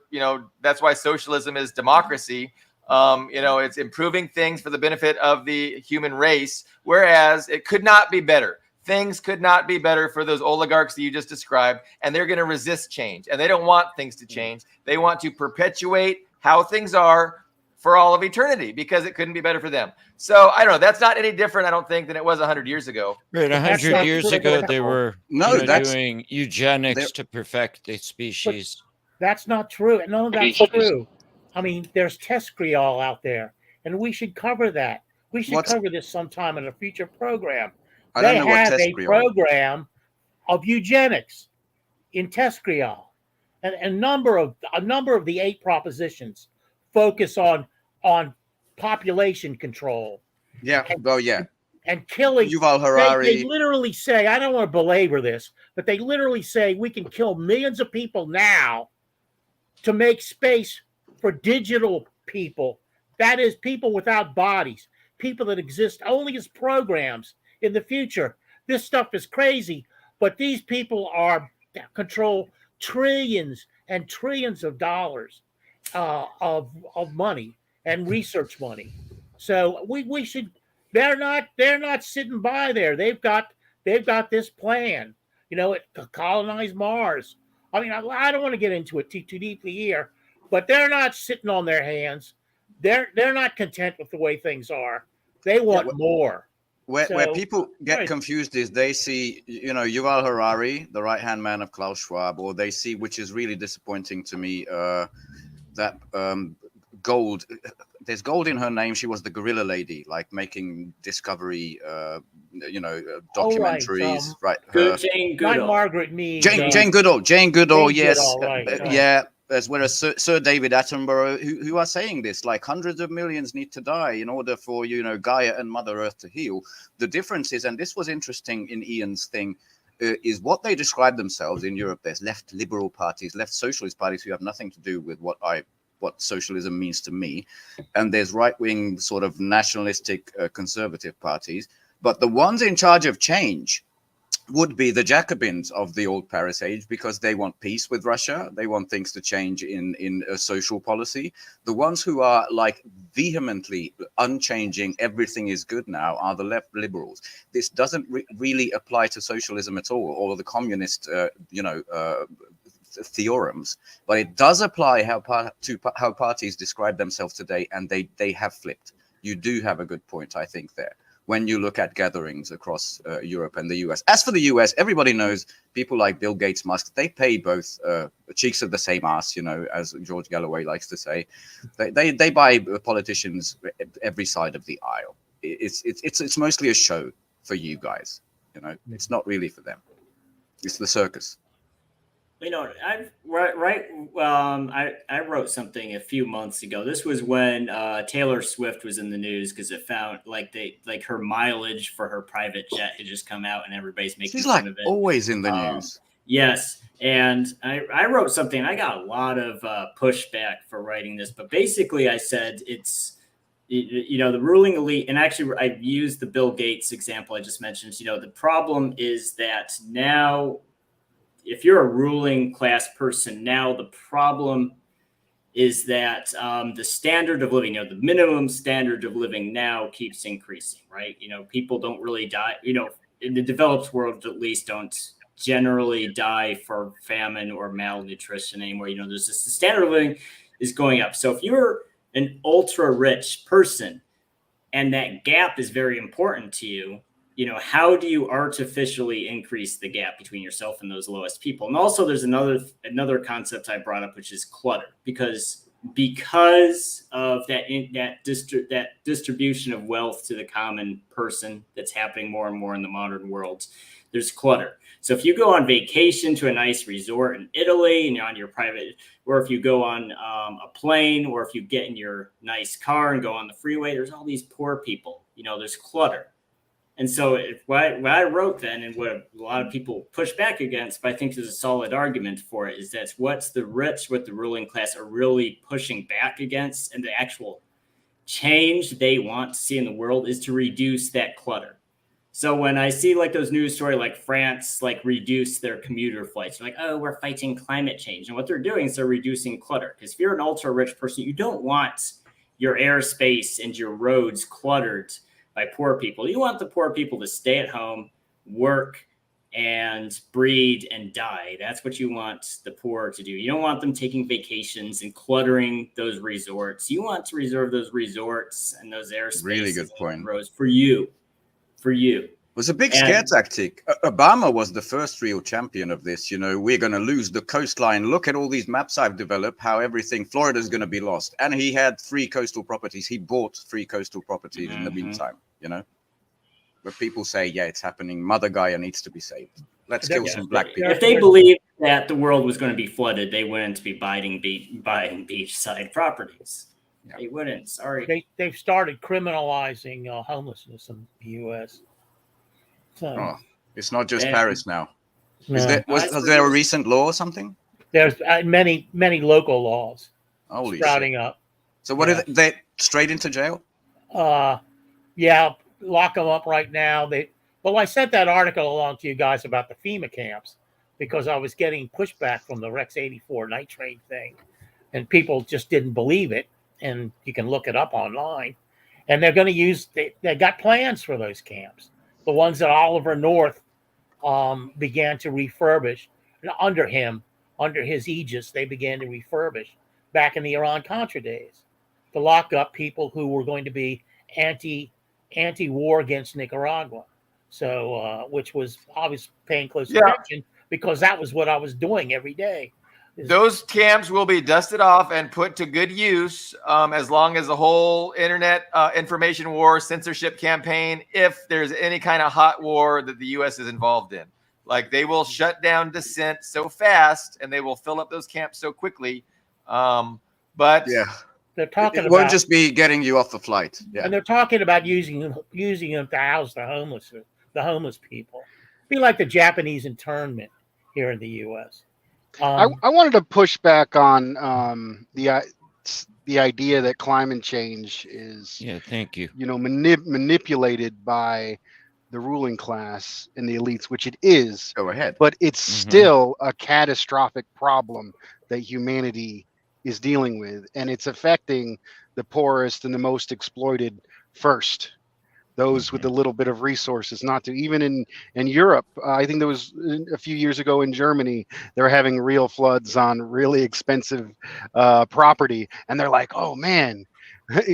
that's why socialism is democracy. It's improving things for the benefit of the human race, whereas it could not be better. things could not be better for those oligarchs that you just described, and they're going to resist change, and they don't want things to change. They want to perpetuate how things are for all of eternity because it couldn't be better for them. So I don't know. That's not any different, I don't think, than it was 100 years ago. Right, 100 years ago, they were doing eugenics to perfect the species. But that's not true. None of that's true. I mean, there's Tescriol out there, and we should cover that. We should cover this sometime in a future program. They have a program of eugenics in Tescriol, and a number of the 8 propositions focus on population control. Yeah, and killing. Yuval Harari. They literally say, I don't want to belabor this, but they literally say we can kill millions of people now to make space for digital people. That is, people without bodies, people that exist only as programs in the future. This stuff is crazy, but these people control trillions and trillions of dollars of money and research money. So we should. They're not sitting by there. They've got this plan. To colonize Mars. I mean, I don't want to get into it too deeply here, but they're not sitting on their hands. They're not content with the way things are. They want more. Where people get confused is they see, Yuval Harari, the right-hand man of Klaus Schwab, or they see, which is really disappointing to me, that gold. There's gold in her name. She was the gorilla lady, like making Discovery, documentaries. Jane Goodall. Not Margaret Mead. Jane Goodall. Jane Goodall. Yes. Right. Yeah. As well as Sir David Attenborough, who are saying this, like hundreds of millions need to die in order for, Gaia and Mother Earth to heal. The difference is, and this was interesting in Ian's thing, is what they describe themselves in Europe. There's left liberal parties, left socialist parties who have nothing to do with what socialism means to me. And there's right-wing sort of nationalistic conservative parties. But the ones in charge of change would be the Jacobins of the old Paris age, because they want peace with Russia. They want things to change in a social policy. The ones who are like vehemently unchanging, everything is good now, are the left liberals. This doesn't really apply to socialism at all, or the communist, theorems, but it does apply to how parties describe themselves today, and they have flipped. You do have a good point, I think, there. When you look at gatherings across Europe and the US. As for the US, everybody knows people like Bill Gates, Musk, they pay both cheeks of the same ass, as George Galloway likes to say. They buy politicians every side of the aisle. It's mostly a show for you guys. It's not really for them. It's the circus. I wrote something a few months ago. This was when Taylor Swift was in the news because it found her mileage for her private jet had just come out, and everybody's making fun of it. Always in the news. Yes, and I wrote something. I got a lot of pushback for writing this, but basically I said it's the ruling elite, and actually I used the Bill Gates example I just mentioned. The problem is that now, if you're a ruling class person now, the problem is that the standard of living, the minimum standard of living now keeps increasing, right? People don't really die, in the developed world, at least, don't generally die for famine or malnutrition anymore. There's the standard of living is going up. So if you're an ultra rich person and that gap is very important to you, how do you artificially increase the gap between yourself and those lowest people? And also there's another concept I brought up, which is clutter, because of that distribution of wealth to the common person that's happening more and more in the modern world, there's clutter. So if you go on vacation to a nice resort in Italy and you're on your private, or if you go on a plane, or if you get in your nice car and go on the freeway, there's all these poor people, there's clutter. And so what I wrote then, and what a lot of people push back against, but I think there's a solid argument for it, is that what the ruling class are really pushing back against, and the actual change they want to see in the world, is to reduce that clutter. So when I see those news stories, like France, reduce their commuter flights, they're like, oh, we're fighting climate change. And what they're doing is they're reducing clutter. Because if you're an ultra rich person, you don't want your airspace and your roads cluttered by poor people. You want the poor people to stay at home, work and breed and die. That's what you want the poor to do. You don't want them taking vacations and cluttering those resorts. You want to reserve those resorts and those airspaces, Really good point. roads for you. It was a big scare tactic. Obama was the first real champion of this. You know, we're going to lose the coastline. Look at all these maps I've developed, how everything, Florida's going to be lost. And he had 3 coastal properties. He bought 3 coastal properties in the meantime, you know. But people say, yeah, it's happening. Mother Gaia needs to be saved. Let's kill some black people. If they believed that the world was going to be flooded, they wouldn't be buying beachside properties. Yeah. They wouldn't. Sorry. They've started criminalizing homelessness in the U.S. So it's not just Paris now. No. Was there a recent law or something? There's many local laws sprouting up. So what are they straight into jail? Yeah, lock them up right now. I sent that article along to you guys about the FEMA camps because I was getting pushback from the Rex 84 night train thing, and people just didn't believe it. And you can look it up online. And they're going to use. They got plans for those camps. The ones that Oliver North began to refurbish under his aegis, they began to refurbish back in the Iran-Contra days to lock up people who were going to be anti-war against Nicaragua. So, which was obviously paying close attention because that was what I was doing every day. Those camps will be dusted off and put to good use as long as the whole internet information war censorship campaign, if there's any kind of hot war that the U.S. is involved in. Like, they will shut down dissent so fast and they will fill up those camps so quickly. But they're talking it won't just be getting you off the flight. Yeah. And they're talking about using them to house the homeless people. Be like the Japanese internment here in the U.S. I wanted to push back on the idea that climate change is thank you. Manipulated by the ruling class and the elites, which it is. Go ahead. But it's still a catastrophic problem that humanity is dealing with, and it's affecting the poorest and the most exploited first. Those with a little bit of resources, not to. Even in Europe, I think there was a few years ago in Germany, they were having real floods on really expensive property, and they're like, oh man.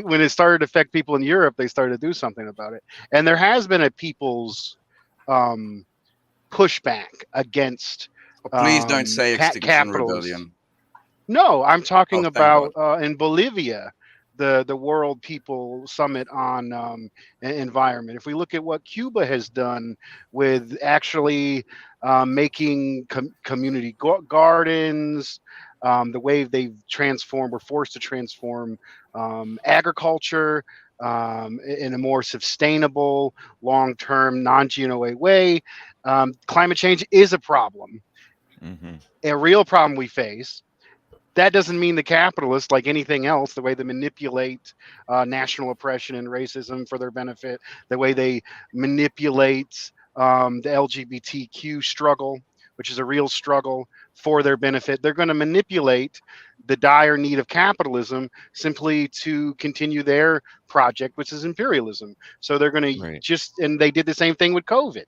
When it started to affect people in Europe, they started to do something about it. And there has been a people's pushback against please don't say Extinction Rebellion. No, I'm talking about in Bolivia, the World People Summit on environment. If we look at what Cuba has done with actually making community gardens, the way they've were forced to transform agriculture in a more sustainable, long-term, non-GMO way. Climate change is a problem, a real problem we face. That doesn't mean the capitalists, like anything else, the way they manipulate national oppression and racism for their benefit, the way they manipulate the LGBTQ struggle, which is a real struggle for their benefit. They're going to manipulate the dire need of capitalism simply to continue their project, which is imperialism. So they're going to and they did the same thing with COVID.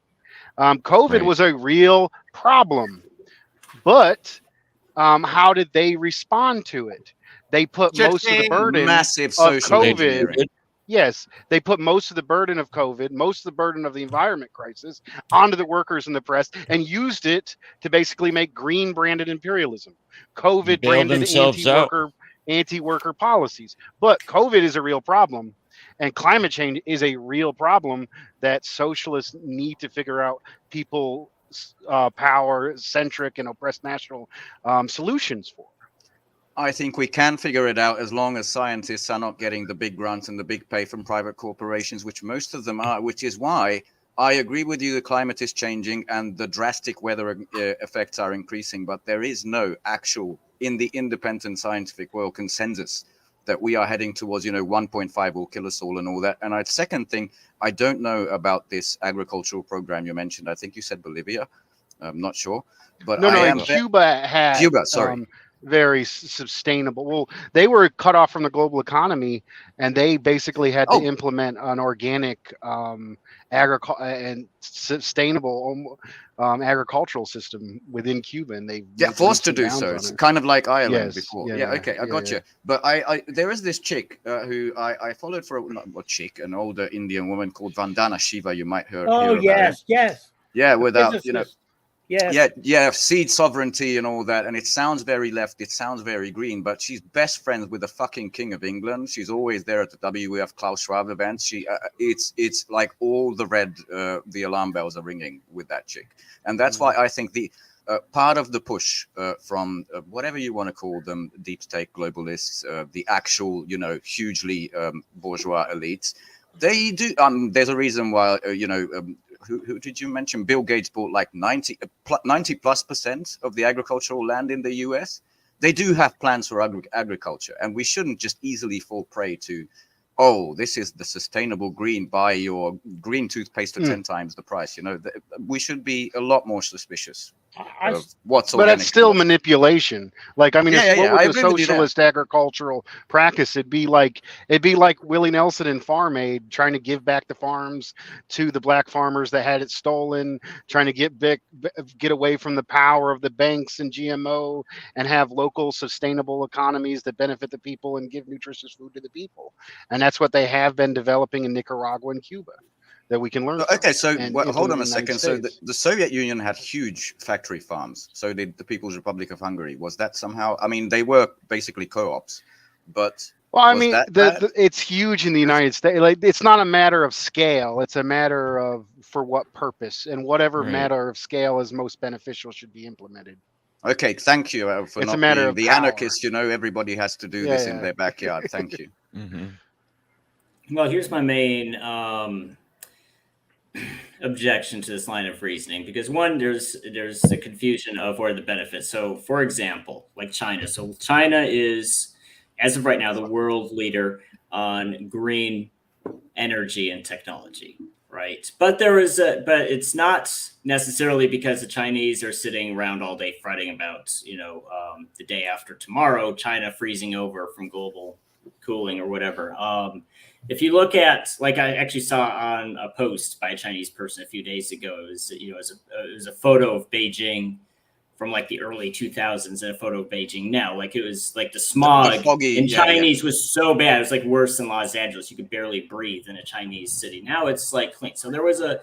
COVID was a real problem, but how did they respond to it? They put most of the burden of COVID. Yes, they put most of the burden of COVID, most of the burden of the environment crisis onto the workers and the press, and used it to basically make green branded imperialism, COVID branded anti-worker policies. But COVID is a real problem, and climate change is a real problem that socialists need to figure out people power-centric and oppressed national solutions for. I think we can figure it out as long as scientists are not getting the big grants and the big pay from private corporations, which most of them are, which is why I agree with you the climate is changing and the drastic weather effects are increasing, but there is no actual, in the independent scientific world, consensus that we are heading towards, 1.5 will kill us all and all that. And second thing, I don't know about this agricultural program you mentioned. I think you said Bolivia. I'm not sure. But Cuba had. Cuba, sorry. very sustainable. Well, they were cut off from the global economy, and they basically had to implement an organic and sustainable agricultural system within Cuba, and they forced to do so. It's kind of like Ireland before. Yeah, okay, I got you. But I there is this chick who I followed for an older Indian woman called Vandana Shiva. You might hear. Oh, yes. Yeah, without Yes. seed sovereignty and all that, and it sounds very left, it sounds very green, but she's best friends with the fucking King of England. She's always there at the WWII Klaus Schwab events. She, it's like all the alarm bells are ringing with that chick, and that's why I think the part of the push from whatever you want to call them, deep state globalists, the actual hugely bourgeois elites, they do. There's a reason why Who did you mention? Bill Gates bought like 90+% of the agricultural land in the US. They do have plans for agriculture, and we shouldn't just easily fall prey to, this is the sustainable green. Buy your green toothpaste for 10 times the price. We should be a lot more suspicious. But it's still manipulation. Like, I mean, what would the socialist agricultural practice? It'd be like Willie Nelson in Farm Aid, trying to give back the farms to the black farmers that had it stolen, trying to get away from the power of the banks and GMO, and have local sustainable economies that benefit the people and give nutritious food to the people. And that's what they have been developing in Nicaragua and Cuba, that we can learn. Okay, so hold on a second. So the Soviet Union had huge factory farms. So did the People's Republic of Hungary. Was that somehow? I mean, they were basically co-ops, but it's huge in the United States. Like, it's not a matter of scale; it's a matter of for what purpose, and whatever matter of scale is most beneficial should be implemented. Okay, thank you for not being the anarchist. Everybody has to do this in their backyard. Thank you. Well, here's my main objection to this line of reasoning, because one, there's a confusion of where the benefits. So, for example, like China. So China is, as of right now, the world leader on green energy and technology, right? But but it's not necessarily because the Chinese are sitting around all day fretting about, the day after tomorrow, China freezing over from global cooling or whatever. If you look at, like, I actually saw on a post by a Chinese person a few days ago, it was a photo of Beijing from like the early 2000s and a photo of Beijing now. Like, it was like the smog in Chinese was so bad. It was like worse than Los Angeles. You could barely breathe in a Chinese city. Now it's like clean. So there was a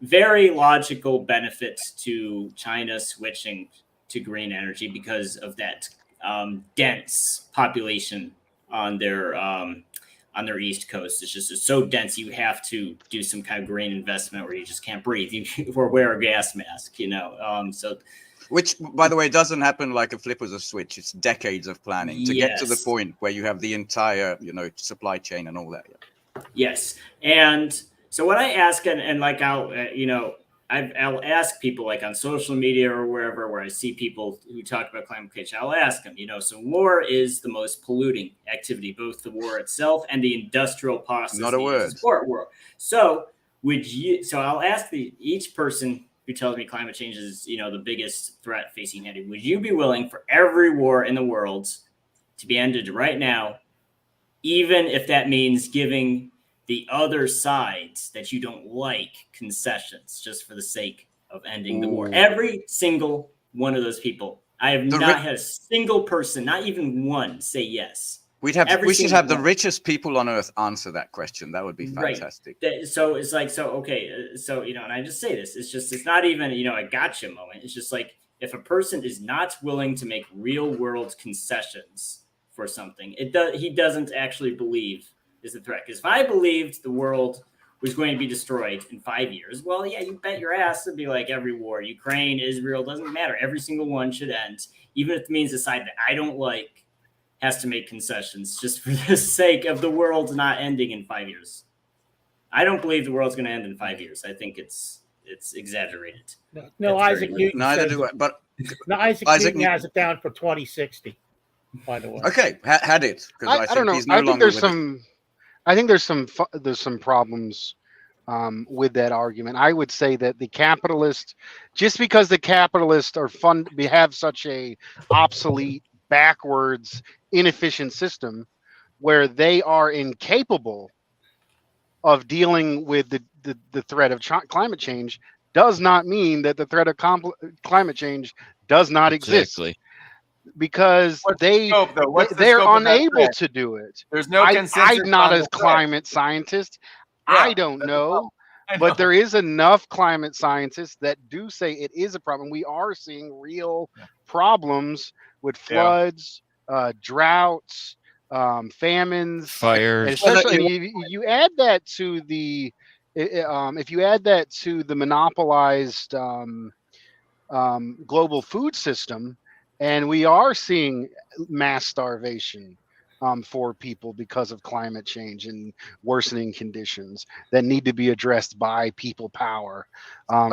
very logical benefit to China switching to green energy because of that dense population on their East Coast. It's so dense, you have to do some kind of green investment where you just can't breathe or wear a gas mask, which, by the way, doesn't happen like a flip of a switch. It's decades of planning to get to the point where you have the entire, supply chain and all that. Yes. And so what I ask, and like I'll ask people, like on social media or wherever, where I see people who talk about climate change, I'll ask them, so war is the most polluting activity, both the war itself and the industrial process. Not a word. Support war. So I'll ask each person who tells me climate change is, the biggest threat facing humanity, would you be willing for every war in the world to be ended right now, even if that means giving the other sides that you don't like concessions just for the sake of ending the war? Every single one of those people. I have not had a single person, not even one, say yes. We should have the richest people on earth answer that question. That would be fantastic. Right. So it's like, and I just say this, it's not even, a gotcha moment. It's just like, if a person is not willing to make real world concessions for something, he doesn't actually believe is the threat. Because if I believed the world was going to be destroyed in 5 years, well, yeah, you bet your ass it'd be like every war. Ukraine, Israel, doesn't matter. Every single one should end, even if it means the side that I don't like has to make concessions just for the sake of the world not ending in 5 years. I don't believe the world's going to end in 5 years. I think it's exaggerated. No, Isaac Newton. Neither do I. But Isaac Newton has it down for 2060. By the way. Okay, had it. I don't know. I think there's some problems with that argument. I would say that the capitalist, just because the capitalists have such a obsolete backwards, inefficient system where they are incapable of dealing with the threat of climate change does not mean that the threat of climate change does not exist, Exactly. because What's the scope, though? What's the they're scope of that unable threat? to do it. There's no I'm consensus not on a the threat. climate scientist. Yeah, I don't that's the know. problem. I But know. there is enough climate scientists that do say it is a problem. We are seeing real problems with floods, droughts, famines, Fires. and especially, and you add that to the, if you add that to the monopolized global food system, and we are seeing mass starvation for people because of climate change and worsening conditions that need to be addressed by people power,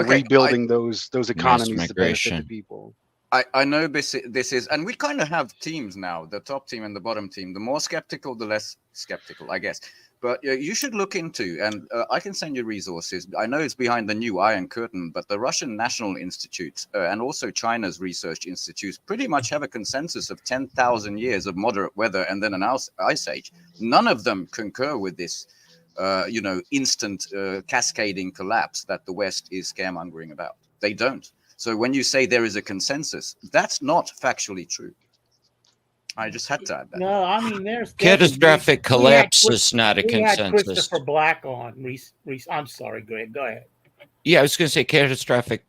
rebuilding those economies to benefit the people. I know this is, and we kind of have teams now, the top team and the bottom team. The more skeptical, the less skeptical, I guess. But you should look into, and I can send you resources. I know it's behind the new Iron Curtain, but the Russian National Institute and also China's research institutes pretty much have a consensus of 10,000 years of moderate weather and then an ice age. None of them concur with this, instant cascading collapse that the West is scaremongering about. They don't. So when you say there is a consensus, that's not factually true. I just had to add that. No, I mean there's Catastrophic collapse is not a we had consensus. Christopher Black on. I'm sorry, Greg. Go ahead. Yeah, I was going to say catastrophic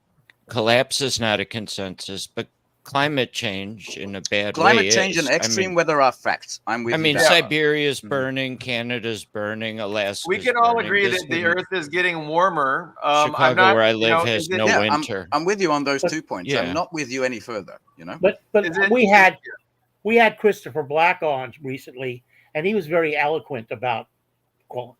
collapse is not a consensus, but climate change in a bad way Climate change is. and extreme weather are facts. I'm with you. Siberia's burning, Canada's burning, Alaska. We can all agree that the Earth is getting warmer. Chicago, where I live, has no winter. I'm with you on those 2 points. I'm not with you any further. But we had Christopher Black on recently, and he was very eloquent about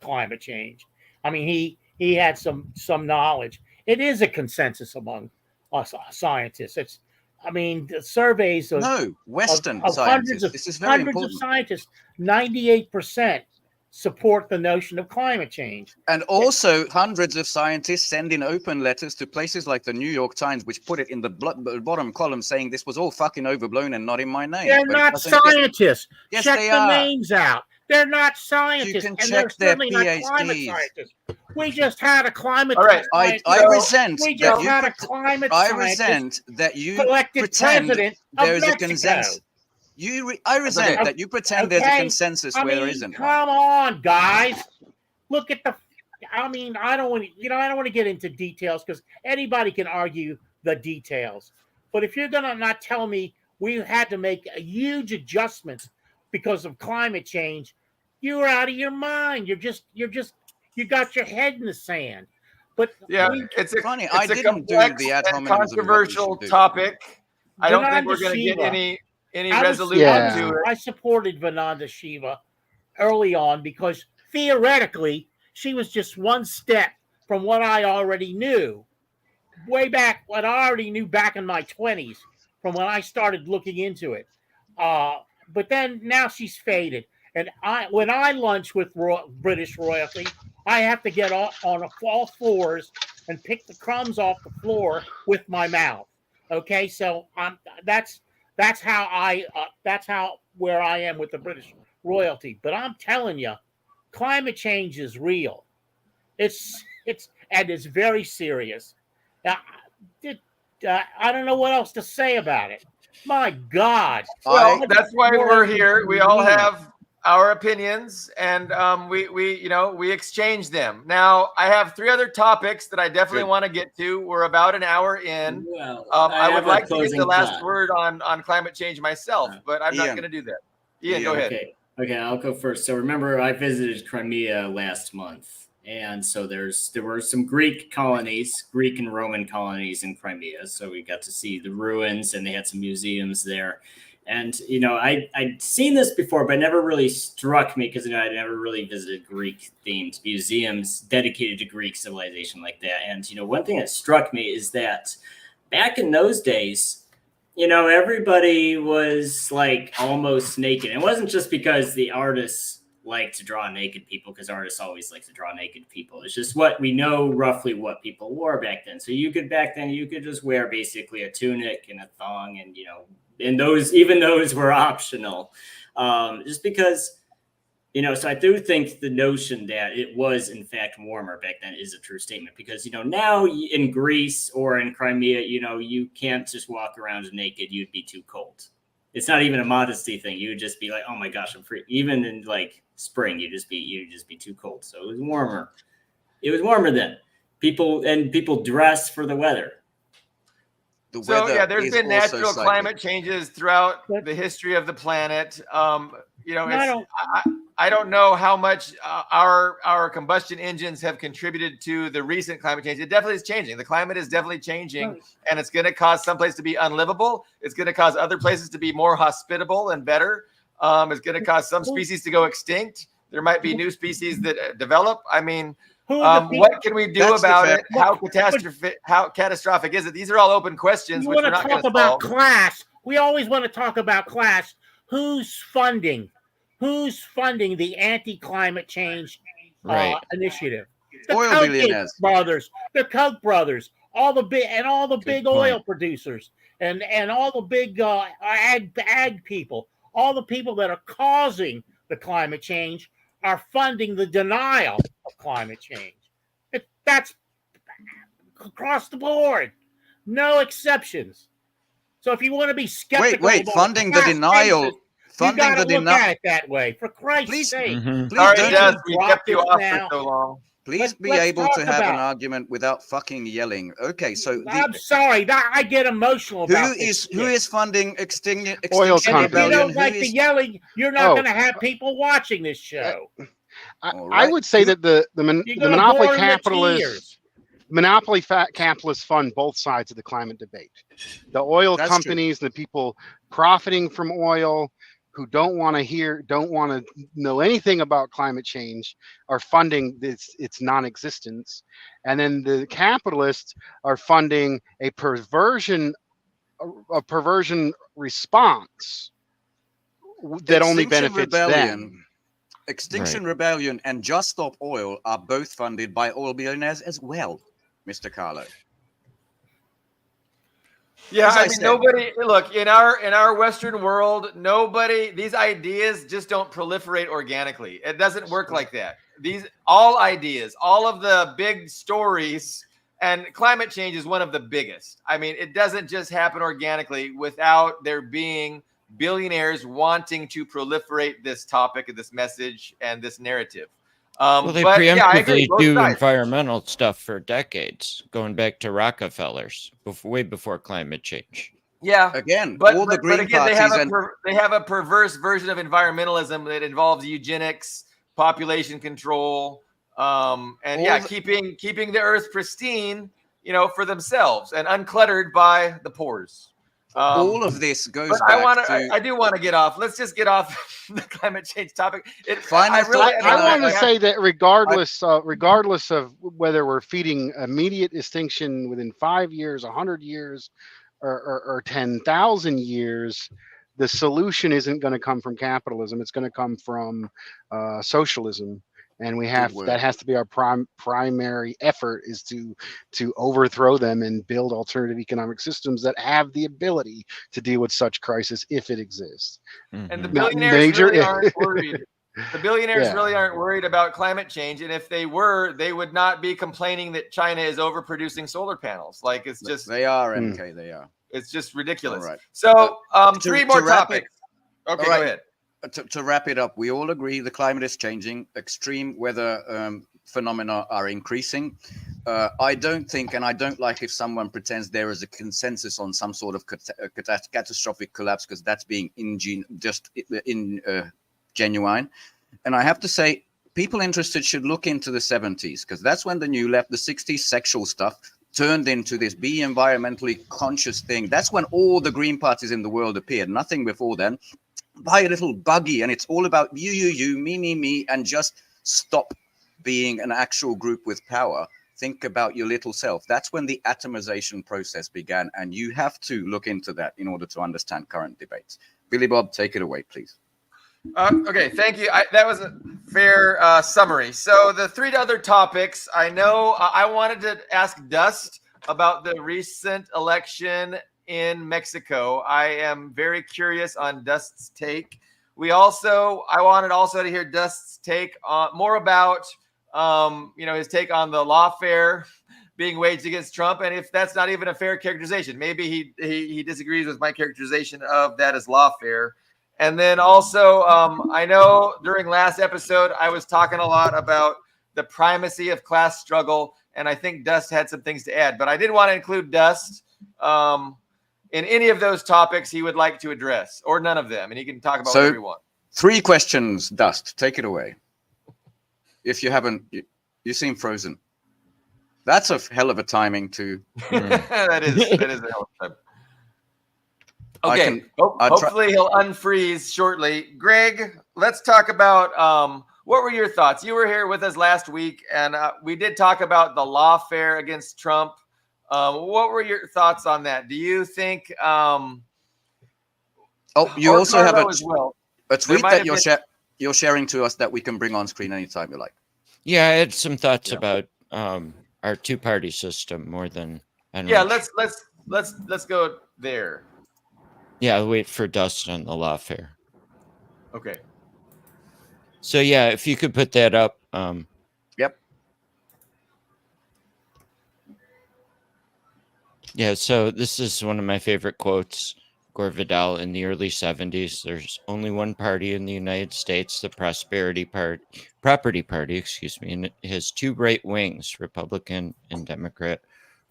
climate change. I mean, he had some knowledge. It is a consensus among us scientists. The surveys of Western of scientists. This is very hundreds important. of scientists, 98% support the notion of climate change. And also hundreds of scientists send in open letters to places like the New York Times, which put it in the bottom column saying this was all fucking overblown and not in my name. They're not scientists. Yes, check they the are. names out. They're not scientists. You can and check they're their certainly not climate PhDs. scientists. We just had a climate All right. I resent we that just you had a climate I scientist resent that you elected pretend president of there is a Mexico. consensus. I resent that you pretend there's a consensus where there isn't. Come on, guys. Look at the. I don't want to get into details because anybody can argue the details. But if you're gonna not tell me we had to make a huge adjustments because of climate change, you're out of your mind. You got your head in the sand. But it's funny. It's I a didn't do complex the ad and hominem controversial topic. I don't think we're going to get any resolution to it. I supported Vinanda Shiva early on because theoretically she was just one step from what I already knew way back, what I already knew back in my 20s from when I started looking into it. But then now she's faded. And when I lunch with British royalty, I have to get on all fours and pick the crumbs off the floor with my mouth. Okay, so that's where I am with the British royalty. But I'm telling you, climate change is real. It's very serious. Now, I don't know what else to say about it. My God. Well, that's why we're here. We all have our opinions, and we exchange them. Now, I have 3 other topics that I definitely want to get to. We're about an hour in. Well, I would like to get the last thought. word on climate change myself, but I'm not going to do that. Ian, go ahead. Okay, I'll go first. So remember, I visited Crimea last month, and so there were some Greek and Roman colonies in Crimea. So we got to see the ruins, and they had some museums there. And, I'd seen this before, but it never really struck me because, I never really visited Greek-themed museums dedicated to Greek civilization like that. And, one thing that struck me is that back in those days, everybody was like almost naked. It wasn't just because the artists like to draw naked people because artists always like to draw naked people. It's just what we know roughly what people wore back then. So you could just wear basically a tunic and a thong, and and those were optional, just because. So I do think the notion that it was in fact warmer back then is a true statement, because, now in Greece or in Crimea, you can't just walk around naked. You'd be too cold. It's not even a modesty thing. You would just be like, oh my gosh, I'm free. Even in like spring, you'd just be too cold. So it was warmer. It was warmer then. People dress for the weather. There's been natural climate changes throughout the history of the planet. I don't know how much our combustion engines have contributed to the recent climate change. It definitely is changing. The climate is definitely changing, and it's going to cause some places to be unlivable. It's going to cause other places to be more hospitable and better. It's going to cause some species to go extinct. There might be new species that develop. I mean, what can we do about it? How catastrophic is it? These are all open questions. We want to talk about class. We always want to talk about class. Who's funding the anti-climate change initiative? The oil billionaires, the Koch brothers, all the big oil producers, and all the big ag people, all the people that are causing the climate change are funding the denial of climate change. That's across the board, no exceptions. So if you want to be skeptical, funding the denial. You got to look at it that way. For Christ's sake. Please don't we kept you off for so long. Please be able to have an argument without fucking yelling. Okay, so I'm sorry, I get emotional about who is funding Extinction Oil Rebellion? companies. If you don't like the yelling, you're not going to have people watching this show. I would say that the monopoly capitalists fund both sides of the climate debate. The oil companies, the people profiting from oil, who don't want to know anything about climate change, are funding its non-existence, and then the capitalists are funding a perversion response that only benefits them. Extinction Rebellion and Just Stop Oil are both funded by oil billionaires as well, Mr. Carlo. Yeah, I mean, nobody, look, in our Western world, these ideas just don't proliferate organically. It doesn't work like that. All ideas, all of the big stories, and climate change is one of the biggest. I mean, it doesn't just happen organically without there being billionaires wanting to proliferate this topic and this message and this narrative. They preemptively do environmental stuff for decades, going back to Rockefellers, way before climate change. Yeah, again, but all the Green parties they have a perverse version of environmentalism that involves eugenics, population control, keeping the earth pristine, for themselves and uncluttered by the pores. All of this goes back I do want to get off. Let's just get off the climate change topic. I want to say that regardless of whether we're feeding immediate extinction within 5 years, 100 years, or 10,000 years, the solution isn't going to come from capitalism. It's going to come from socialism. And that has to be our primary effort, is to overthrow them and build alternative economic systems that have the ability to deal with such crisis if it exists. And the billionaires really aren't worried. The billionaires really aren't worried about climate change, and if they were, they would not be complaining that China is overproducing solar panels. Like, it's just they are MK. They are. It's just ridiculous. Right. So, three more topics. Okay, go ahead. To wrap it up, we all agree the climate is changing. Extreme weather phenomena are increasing. I don't think, and I don't like if someone pretends there is a consensus on some sort of catastrophic collapse, because that's being genuine. And I have to say, people interested should look into the 70s, because that's when the New Left, the 60s sexual stuff, turned into this be environmentally conscious thing. That's when all the green parties in the world appeared. Nothing before then. Buy a little buggy, and it's all about you, me, and just stop being an actual group with power. Think about your little self. That's when the atomization process began, and you have to look into that in order to understand current debates. Billy Bob, take it away, please. Okay, thank you. That was a fair summary. So the three other topics, I know I wanted to ask Dust about the recent election in Mexico. I am very curious on Dust's take. I wanted also to hear Dust's take on more about, his take on the lawfare being waged against Trump, and if that's not even a fair characterization, maybe he disagrees with my characterization of that as lawfare. And then also, I know during last episode, I was talking a lot about the primacy of class struggle, and I think Dust had some things to add. But I did want to include Dust in any of those topics he would like to address, or none of them, and he can talk about whatever he wants. 3 questions, Dust. Take it away. If you haven't, you seem frozen. That's a hell of a timing to. that is a hell of a time. Okay, hopefully he'll unfreeze shortly. Greg, let's talk about what were your thoughts? You were here with us last week, and we did talk about the lawfare against Trump. What were your thoughts on that? Do you think? You also have a tweet that you're sharing to us that we can bring on screen anytime you like. Yeah, I had some thoughts about our two-party system more than. Let's go there. Yeah, I'll wait for Dust on the lawfare. Okay. So yeah, if you could put that up. Yep. Yeah, so this is one of my favorite quotes. Gore Vidal in the early 70s. There's only one party in the United States, the Property Party, and it has two right wings, Republican and Democrat.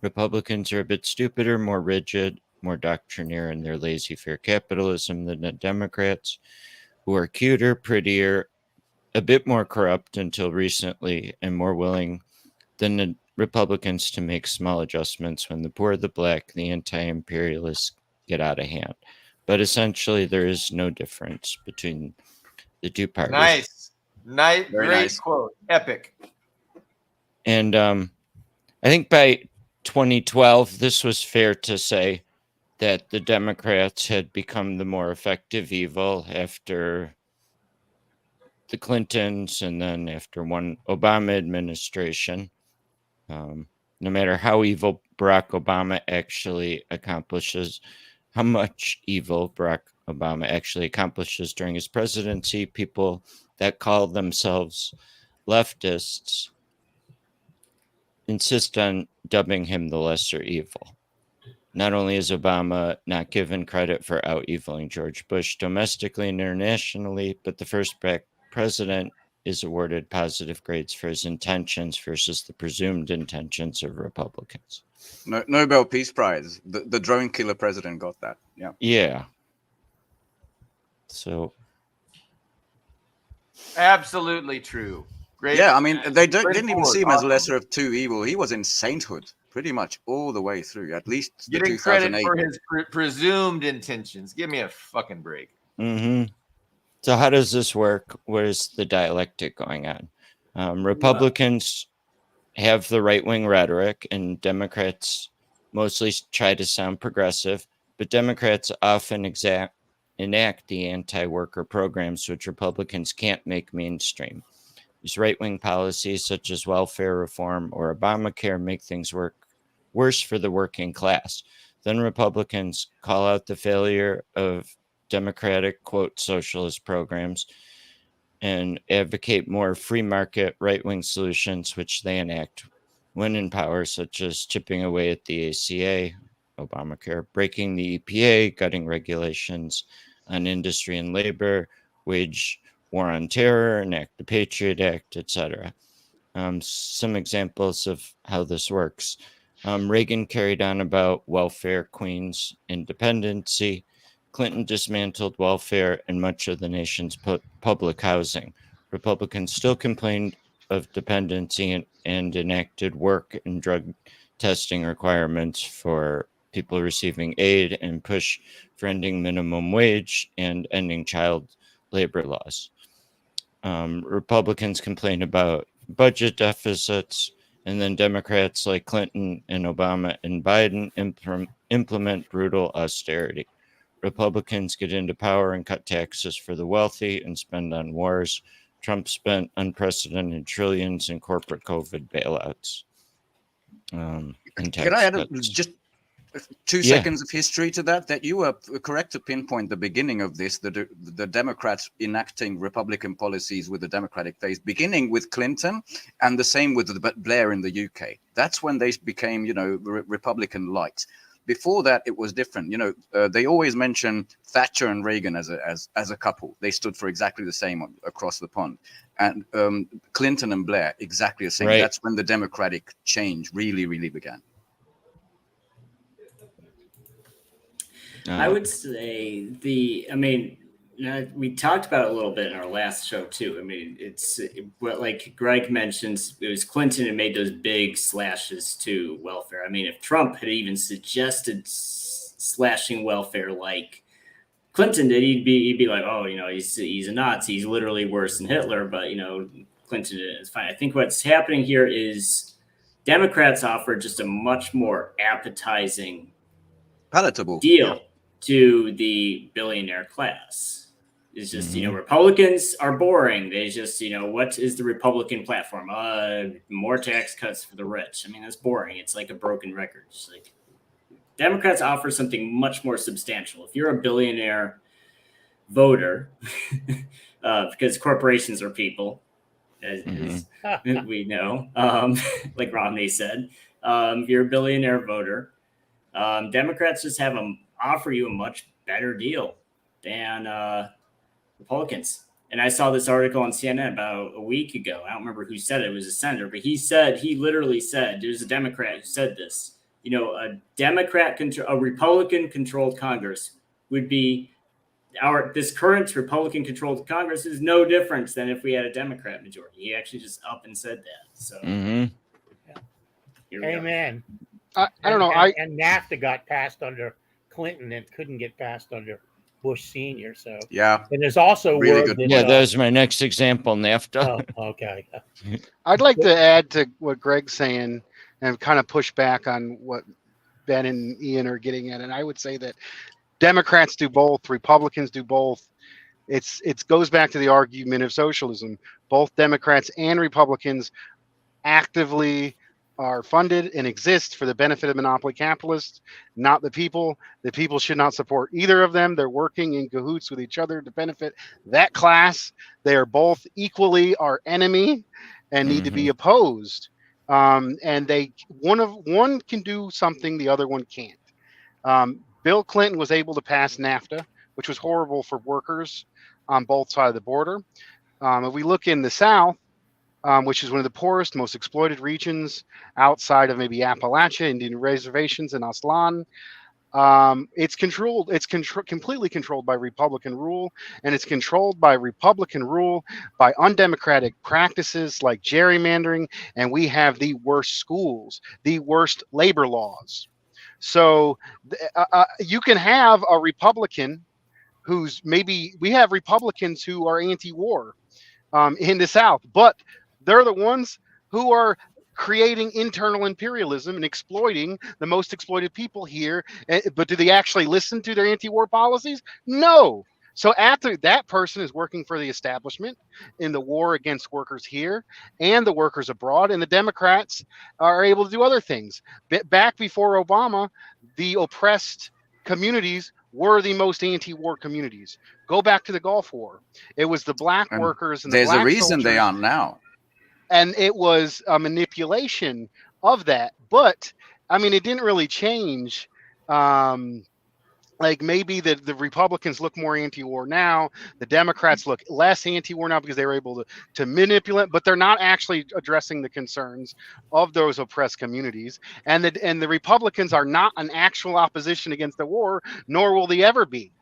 Republicans are a bit stupider, more rigid, more doctrinaire in their laissez-faire capitalism than the Democrats, who are cuter, prettier, a bit more corrupt until recently, and more willing than the Republicans to make small adjustments when the poor, the black, the anti-imperialists get out of hand. But essentially, there is no difference between the two parties. Nice. Great quote. Epic. And I think by 2012, this was fair to say that the Democrats had become the more effective evil after the Clintons and then after one Obama administration. No matter how evil Barack Obama actually accomplishes, how much evil Barack Obama actually accomplishes during his presidency, people that call themselves leftists insist on dubbing him the lesser evil. Not only is Obama not given credit for out-eviling George Bush domestically and internationally, but the first black president is awarded positive grades for his intentions versus the presumed intentions of Republicans. Nobel Peace Prize. The drone killer president got that. Yeah. Yeah. So. Absolutely true. Great. Yeah, I mean, they didn't even see him as lesser of two evil. He was in sainthood pretty much all the way through, at least getting credit for his presumed intentions. Give me a fucking break. Mm-hmm. So how does this work? Where's the dialectic going on? Republicans have the right-wing rhetoric, and Democrats mostly try to sound progressive, but Democrats often enact the anti-worker programs which Republicans can't make mainstream. These right-wing policies such as welfare reform or Obamacare make things worse for the working class. Then Republicans call out the failure of Democratic, quote, socialist programs and advocate more free market right-wing solutions, which they enact when in power, such as chipping away at the ACA, Obamacare, breaking the EPA, gutting regulations on industry and labor, wage war on terror, enact the Patriot Act, etc. Some examples of how this works. Reagan carried on about welfare queens and dependency. Clinton dismantled welfare and much of the nation's public housing. Republicans still complained of dependency and enacted work and drug testing requirements for people receiving aid and push for ending minimum wage and ending child labor laws. Republicans complain about budget deficits, and then Democrats like Clinton and Obama and Biden implement brutal austerity. Republicans get into power and cut taxes for the wealthy and spend on wars. Trump spent unprecedented trillions in corporate COVID bailouts. And Can I tax add cuts. just 2 Yeah. seconds of history to that? That you were correct to pinpoint the beginning of this, the Democrats enacting Republican policies with the Democratic face, beginning with Clinton, and the same with Blair in the UK. That's when they became, Republican light. Before that, it was different. They always mention Thatcher and Reagan as a couple. They stood for exactly the same across the pond. And Clinton and Blair, exactly the same. Right. That's when the Democratic change really, really began. I would say we talked about it a little bit in our last show too. I mean, it's what, like Greg mentions, it was Clinton who made those big slashes to welfare. I mean, if Trump had even suggested slashing welfare like Clinton did, he'd be like, oh, he's a Nazi. He's literally worse than Hitler. But Clinton is fine. I think what's happening here is Democrats offer just a much more appetizing, palatable deal to the billionaire class. It's just, Republicans are boring. They just, what is the Republican platform? More tax cuts for the rich. I mean, that's boring. It's like a broken record. It's like Democrats offer something much more substantial. If you're a billionaire voter, because corporations are people, as we know, like Romney said, if you're a billionaire voter, Democrats just offer you a much better deal than Republicans. And I saw this article on CNN about a week ago. I don't remember who said it. It was a senator, but he literally said, there's a Democrat who said this, a Republican-controlled Congress would be this current Republican-controlled Congress is no different than if we had a Democrat majority. He actually just up and said that. So, Amen. I don't know. And NAFTA got passed under Clinton and couldn't get passed under Bush Senior. So yeah, and there's also really word good. that, that was my next example, NAFTA. Oh, okay. I'd like to add to what Greg's saying and kind of push back on what Ben and Ian are getting at. And I would say that Democrats do both, Republicans do both. It goes back to the argument of socialism. Both Democrats and Republicans actively are funded and exist for the benefit of monopoly capitalists, not the people. The people should not support either of them. They're working in cahoots with each other to benefit that class. They are both equally our enemy and need to be opposed. And one can do something the other one can't. Bill Clinton was able to pass NAFTA, which was horrible for workers on both sides of the border. If we look in the South, which is one of the poorest, most exploited regions outside of maybe Appalachia, Indian reservations, and Aslan. It's controlled. It's completely controlled by Republican rule, and it's controlled by Republican rule by undemocratic practices like gerrymandering, and we have the worst schools, the worst labor laws. So you can have a Republican who's we have Republicans who are anti-war in the South, but they're the ones who are creating internal imperialism and exploiting the most exploited people here. But do they actually listen to their anti-war policies? No. So after that person is working for the establishment in the war against workers here and the workers abroad, and the Democrats are able to do other things. Back before Obama, the oppressed communities were the most anti-war communities. Go back to the Gulf War. It was the black workers and the black there's a reason soldiers, they aren't now. And it was a manipulation of that. But I mean, it didn't really change. Like maybe the Republicans look more anti-war now. The Democrats look less anti-war now because they were able to manipulate, but they're not actually addressing the concerns of those oppressed communities. And the Republicans are not an actual opposition against the war, nor will they ever be.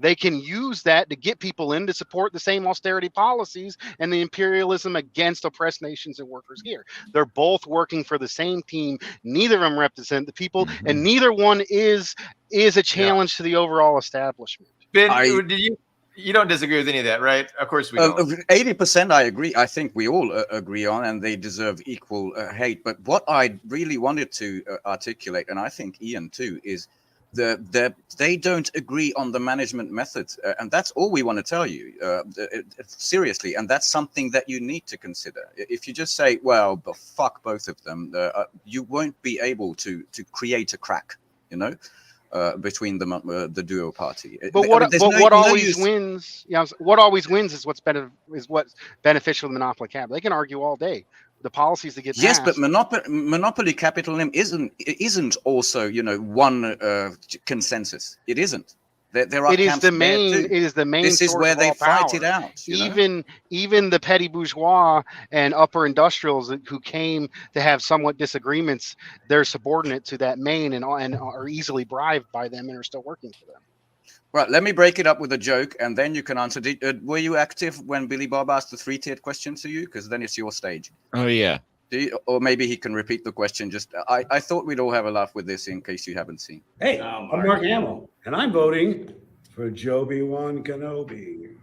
They can use that to get people in to support the same austerity policies and the imperialism against oppressed nations and workers here. They're both working for the same team. Neither of them represent the people, and neither one is a challenge to the overall establishment. Ben, you don't disagree with any of that, right? Of course we don't. 80% I agree. I think we all agree on, and they deserve equal hate. But what I really wanted to articulate, and I think Ian too, is they don't agree on the management method, and that's all we want to tell you, seriously. And that's something that you need to consider. If you just say, well, but fuck both of them, you won't be able to create a crack, between the duo party. But what always wins? What always wins is what's beneficial to the monopoly cap. They can argue all day. The policies that get passed. Yes, but monopoly capitalism isn't also one consensus. It isn't. There are. It is the main. It is the main. This is where they fight it out. Even the petty bourgeois and upper industrials who came to have somewhat disagreements, they're subordinate to that main and are easily bribed by them and are still working for them. Right. Let me break it up with a joke, and then you can answer. Were you active when Billy Bob asked the 3-tiered question to you? Because then it's your stage. Oh yeah. Or maybe he can repeat the question. Just I thought we'd all have a laugh with this in case you haven't seen. Hey, I'm Mark Hamill, and I'm voting for Joby-Wan Kenobi.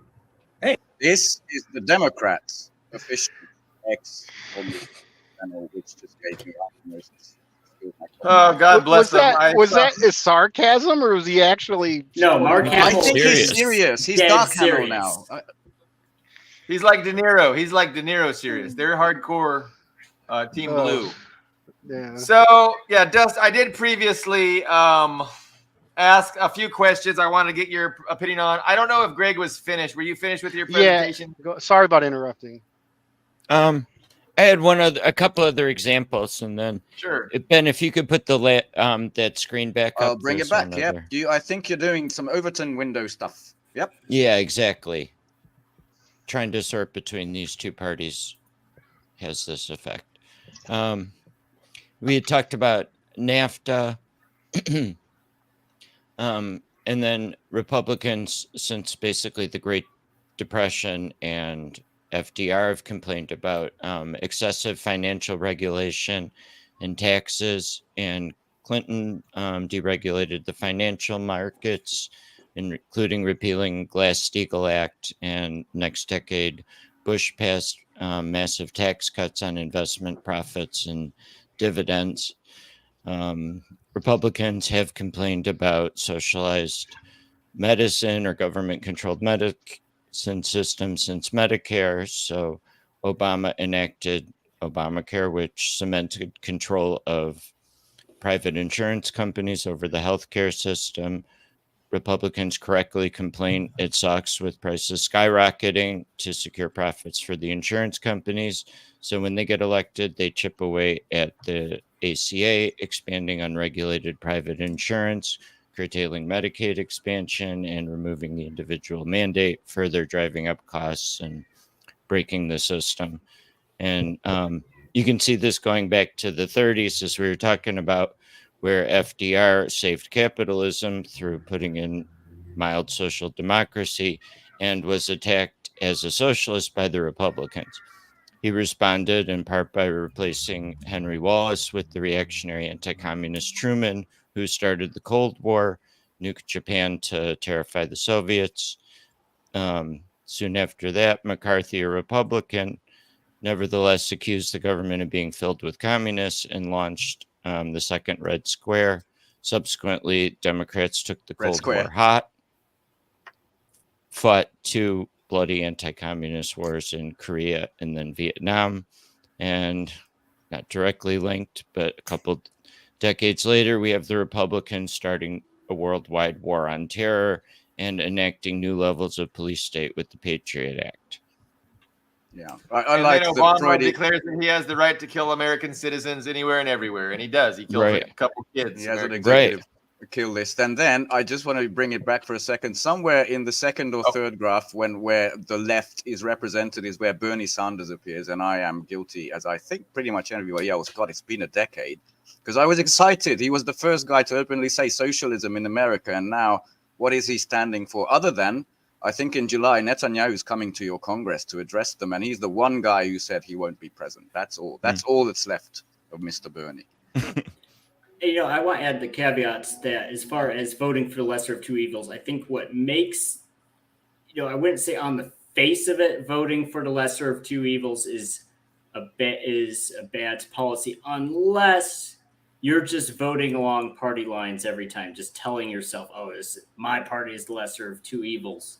Hey, this is the Democrats' official X channel, which just gave me osmosis. Oh, God bless them. Was that his sarcasm, or was he actually? No, Mark Hamill. I think he's serious. He's Dark Hamill now. He's like De Niro. He's like De Niro serious. They're hardcore Team Blue. Yeah. So, yeah, Dust, I did previously ask a few questions I wanted to get your opinion on. I don't know if Greg was finished. Were you finished with your presentation? Yeah. Sorry about interrupting. I had a couple other examples, and then sure. Ben, if you could put that screen back up. I'll bring it back. Yep. I think you're doing some Overton window stuff. Yep. Yeah, exactly. Trying to sort between these two parties has this effect. We had talked about NAFTA, and then Republicans, since basically the Great Depression and FDR have complained about excessive financial regulation and taxes, and Clinton deregulated the financial markets, including repealing Glass-Steagall Act, and next decade Bush passed massive tax cuts on investment profits and dividends. Republicans have complained about socialized medicine or government-controlled medicine system since Medicare. So Obama enacted Obamacare, which cemented control of private insurance companies over the healthcare system. Republicans correctly complain it sucks with prices skyrocketing to secure profits for the insurance companies. So when they get elected, they chip away at the ACA, expanding unregulated private insurance, curtailing Medicaid expansion, and removing the individual mandate, further driving up costs and breaking the system. And you can see this going back to the 30s, as we were talking about, where FDR saved capitalism through putting in mild social democracy and was attacked as a socialist by the Republicans. He responded in part by replacing Henry Wallace with the reactionary anti-communist Truman, who started the Cold War, nuked Japan to terrify the Soviets. Soon after that, McCarthy, a Republican, nevertheless accused the government of being filled with communists and launched the Second Red Square. Subsequently, Democrats took the Cold War hot, fought two bloody anti-communist wars in Korea and then Vietnam, and not directly linked, but a couple decades later, we have the Republicans starting a worldwide war on terror and enacting new levels of police state with the Patriot Act. Yeah, I like that Obama declares that he has the right to kill American citizens anywhere and everywhere, and he does. He kills a couple kids. He has an executive kill list. And then I just want to bring it back for a second. Somewhere in the second or third graph, where the left is represented, is where Bernie Sanders appears, and I am guilty, as I think pretty much everybody else. God, it's been a decade, because I was excited. He was the first guy to openly say socialism in America, and now what is he standing for? Other than, I think in July, Netanyahu is coming to your Congress to address them, and he's the one guy who said he won't be present. That's all. That's all that's left of Mr. Bernie. I want to add the caveats that as far as voting for the lesser of two evils, I think what makes, I wouldn't say on the face of it, voting for the lesser of two evils is a bad policy, unless you're just voting along party lines every time, just telling yourself, oh, my party is the lesser of two evils.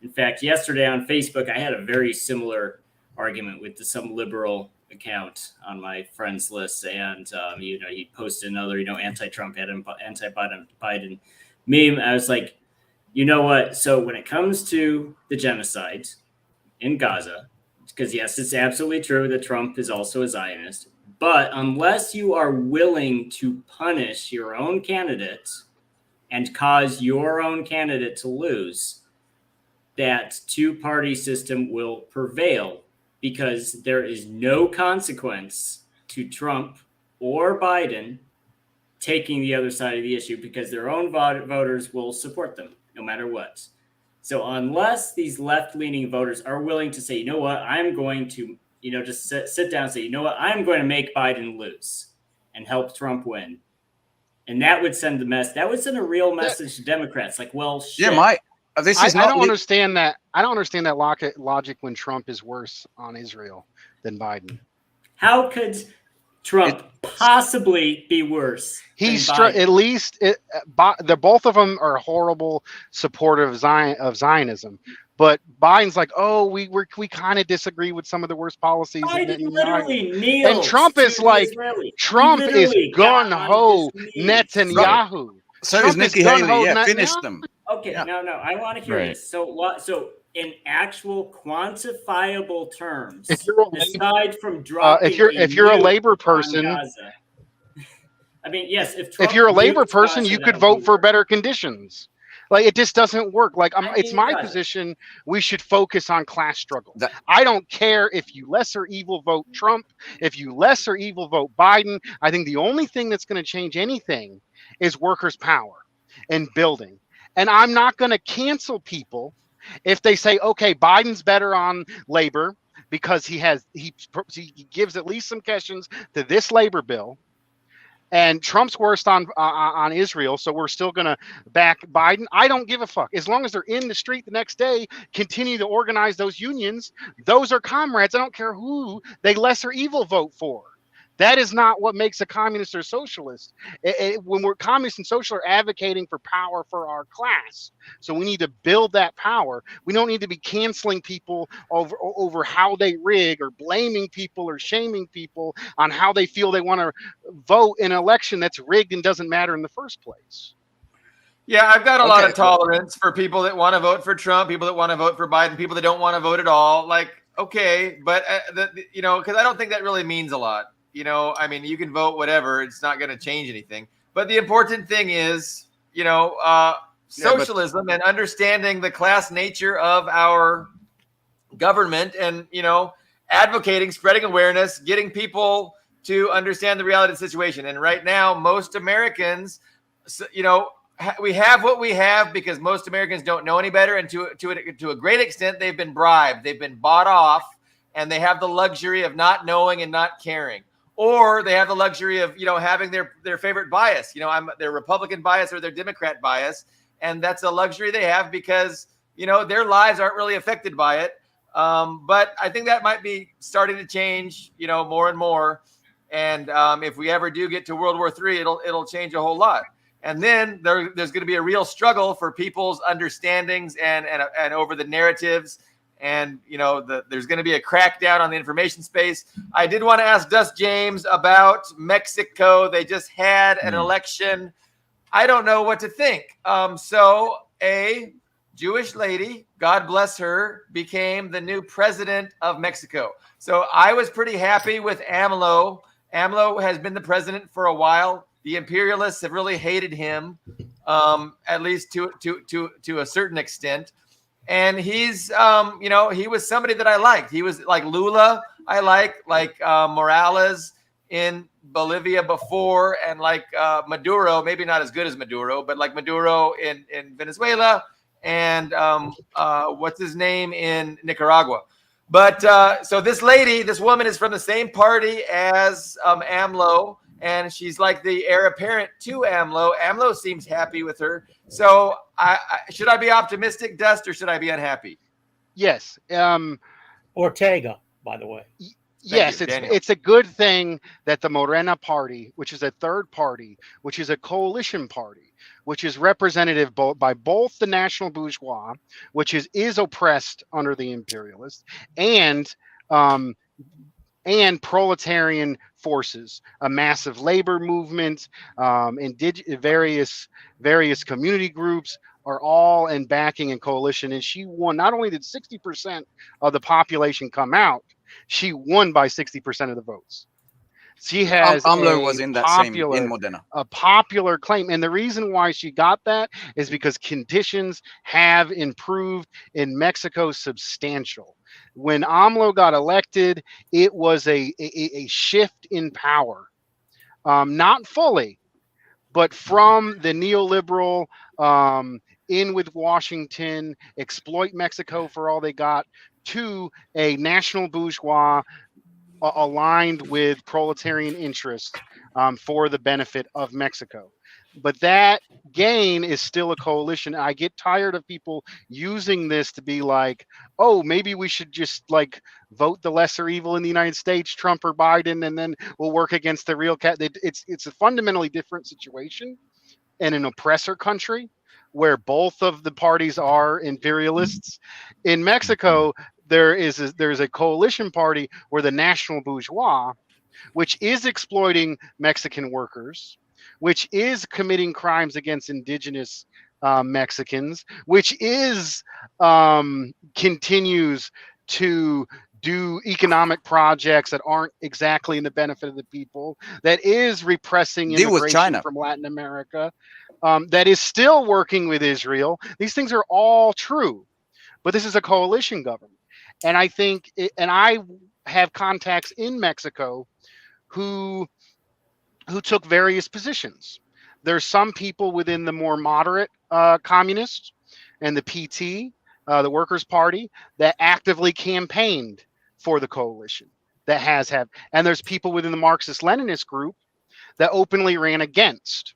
In fact, yesterday on Facebook, I had a very similar argument with some liberal account on my friends list. And, he posted another, anti-Trump, anti-Biden meme. I was like, you know what? So when it comes to the genocide in Gaza, because yes, it's absolutely true that Trump is also a Zionist, but unless you are willing to punish your own candidate and cause your own candidate to lose, that two-party system will prevail, because there is no consequence to Trump or Biden taking the other side of the issue, because their own voters will support them no matter what. So unless these left-leaning voters are willing to say, you know what, I'm going to, just sit down and say, you know what, I'm going to make Biden lose and help Trump win. And that would send a real message to Democrats. Like, well, shit. Yeah, I don't understand that. I don't understand that logic when Trump is worse on Israel than Biden. How could Trump possibly be worse? He's at least the both of them are horrible supportive of Zionism, but Biden's like, oh, we kind of disagree with some of the worst policies. Biden literally kneeled, and Trump is like, Trump is gun ho Netanyahu. So is Nikki Haley. Yeah, finish them. Okay, yeah. No, I want to hear this. So in actual quantifiable terms, aside from dropping, if you're a labor person, I mean, yes, if you're a labor person, you could vote for better conditions. Like, it just doesn't work. Like, it's my position. We should focus on class struggle. I don't care if you lesser evil vote Trump, if you lesser evil vote Biden. I think the only thing that's going to change anything is workers' power and building. And I'm not going to cancel people if they say, okay, Biden's better on labor because he gives at least some questions to this labor bill, and Trump's worst on Israel, so we're still going to back Biden. I don't give a fuck. As long as they're in the street the next day, continue to organize those unions. Those are comrades. I don't care who they lesser evil vote for. That is not what makes a communist or socialist. When we're communists and socialists are advocating for power for our class. So we need to build that power. We don't need to be canceling people over how they rig, or blaming people or shaming people on how they feel they want to vote in an election that's rigged and doesn't matter in the first place. Yeah, I've got a lot of tolerance for people that want to vote for Trump, people that want to vote for Biden, people that don't want to vote at all. Like, okay, but because I don't think that really means a lot. I mean, you can vote whatever. It's not going to change anything. But the important thing is, socialism and understanding the class nature of our government, and, advocating, spreading awareness, getting people to understand the reality of the situation. And right now, most Americans, we have what we have because most Americans don't know any better. And to a great extent, they've been bribed. They've been bought off, and they have the luxury of not knowing and not caring. Or they have the luxury of, having their favorite bias, their Republican bias or their Democrat bias. And that's a luxury they have because, their lives aren't really affected by it. But I think that might be starting to change, more and more. And if we ever do get to World War III, it'll change a whole lot. And then there's going to be a real struggle for people's understandings and over the narratives. And, there's going to be a crackdown on the information space. I did want to ask Dust James about Mexico. They just had an election. I don't know what to think. So a Jewish lady, God bless her, became the new president of Mexico. So I was pretty happy with AMLO. AMLO has been the president for a while. The imperialists have really hated him, at least to a certain extent. And he's, he was somebody that I liked. He was like Lula, I like Morales in Bolivia before, and like Maduro, maybe not as good as Maduro, but like Maduro in Venezuela, and what's his name in Nicaragua. But so this woman is from the same party as AMLO, and she's like the heir apparent to AMLO. AMLO seems happy with her. So should I be optimistic, Dust, or should I be unhappy? Yes. Ortega, by the way. Yes, you, Daniel. it's a good thing that the Morena party, which is a third party, which is a coalition party, which is representative by both the national bourgeois, which is oppressed under the imperialists, and um, proletarian forces, a massive labor movement, various community groups are all in backing and coalition. And she won. Not only did 60% of the population come out, she won by 60% of the votes. She has AMLO was in that same in Modena. a popular claim, and the reason why she got that is because conditions have improved in Mexico substantial. When AMLO got elected, it was a shift in power, not fully, but from the neoliberal in with Washington, exploit Mexico for all they got, to a national bourgeois aligned with proletarian interests for the benefit of Mexico. But that gain is still a coalition. I get tired of people using this to be like, oh, maybe we should just like vote the lesser evil in the United States, Trump or Biden, and then we'll work against the real cat. It's a fundamentally different situation in an oppressor country where both of the parties are imperialists. In Mexico, there's a coalition party where the national bourgeois, which is exploiting Mexican workers, which is committing crimes against indigenous Mexicans, which is continues to do economic projects that aren't exactly in the benefit of the people, that is repressing immigration from Latin America, that is still working with Israel. These things are all true, but this is a coalition government. And I think, and I have contacts in Mexico who took various positions. There's some people within the more moderate communists and the PT, the Workers' Party, that actively campaigned for the coalition. And there's people within the Marxist-Leninist group that openly ran against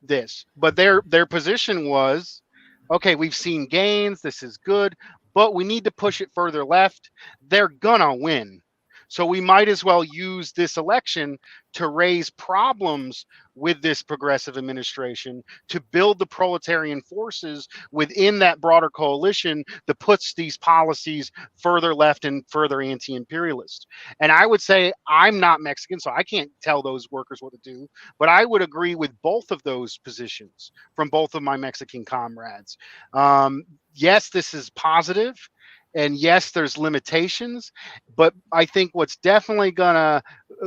this. But their position was, okay, we've seen gains, this is good, but we need to push it further left. They're gonna win. So we might as well use this election to raise problems with this progressive administration, to build the proletarian forces within that broader coalition that puts these policies further left and further anti-imperialist. And I would say, I'm not Mexican, so I can't tell those workers what to do, but I would agree with both of those positions from both of my Mexican comrades. Yes, this is positive. And yes, there's limitations, but I think what's definitely going to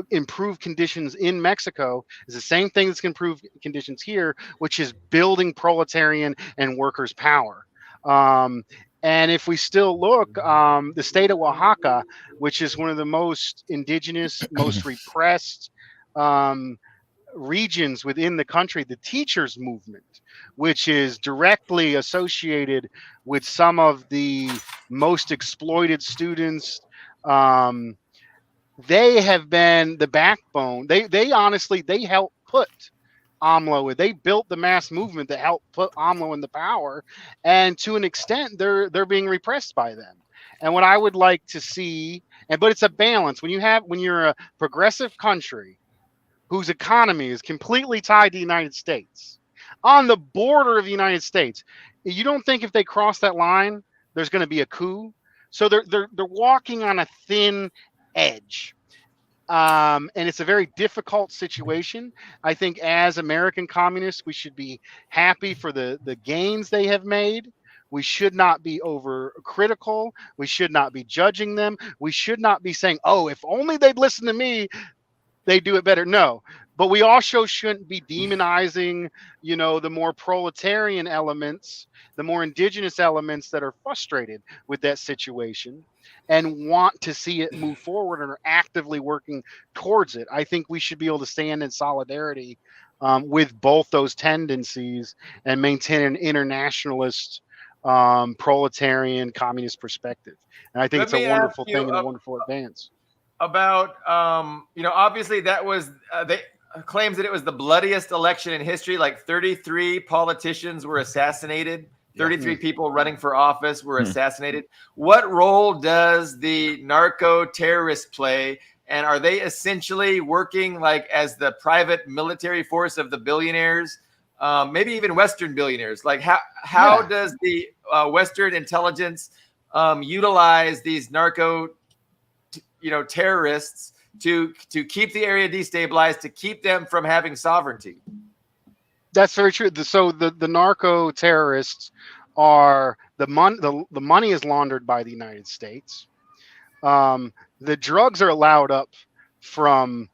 improve conditions in Mexico is the same thing that's going to improve conditions here, which is building proletarian and workers' power. And if we still look, the state of Oaxaca, which is one of the most indigenous, most repressed regions within the country, the teachers movement, which is directly associated with some of the most exploited students, they have been the backbone. They honestly, they helped put AMLO, they built the mass movement that helped put AMLO in the power, and to an extent they're being repressed by them. And what I would like to see, but it's a balance. When you're a progressive country whose economy is completely tied to the United States, on the border of the United States, you don't think if they cross that line, there's going to be a coup? So they're walking on a thin edge. And it's a very difficult situation. I think as American communists, we should be happy for the gains they have made. We should not be overcritical. We should not be judging them. We should not be saying, oh, if only they'd listen to me, they do it better. No, but we also shouldn't be demonizing, the more proletarian elements, the more indigenous elements that are frustrated with that situation and want to see it move forward and are actively working towards it. I think we should be able to stand in solidarity with both those tendencies and maintain an internationalist, proletarian, communist perspective. And I think it's a wonderful thing and a wonderful advance. About obviously that was they claims that it was the bloodiest election in history. Like 33 politicians were assassinated 33 people running for office were assassinated. What role does the narco terrorist play? And are they essentially working like as the private military force of the billionaires, maybe even Western billionaires? Like how does the Western intelligence utilize these narco, terrorists to keep the area destabilized, to keep them from having sovereignty? That's very true. So the narco terrorists are the money is laundered by the United States. The drugs are allowed up from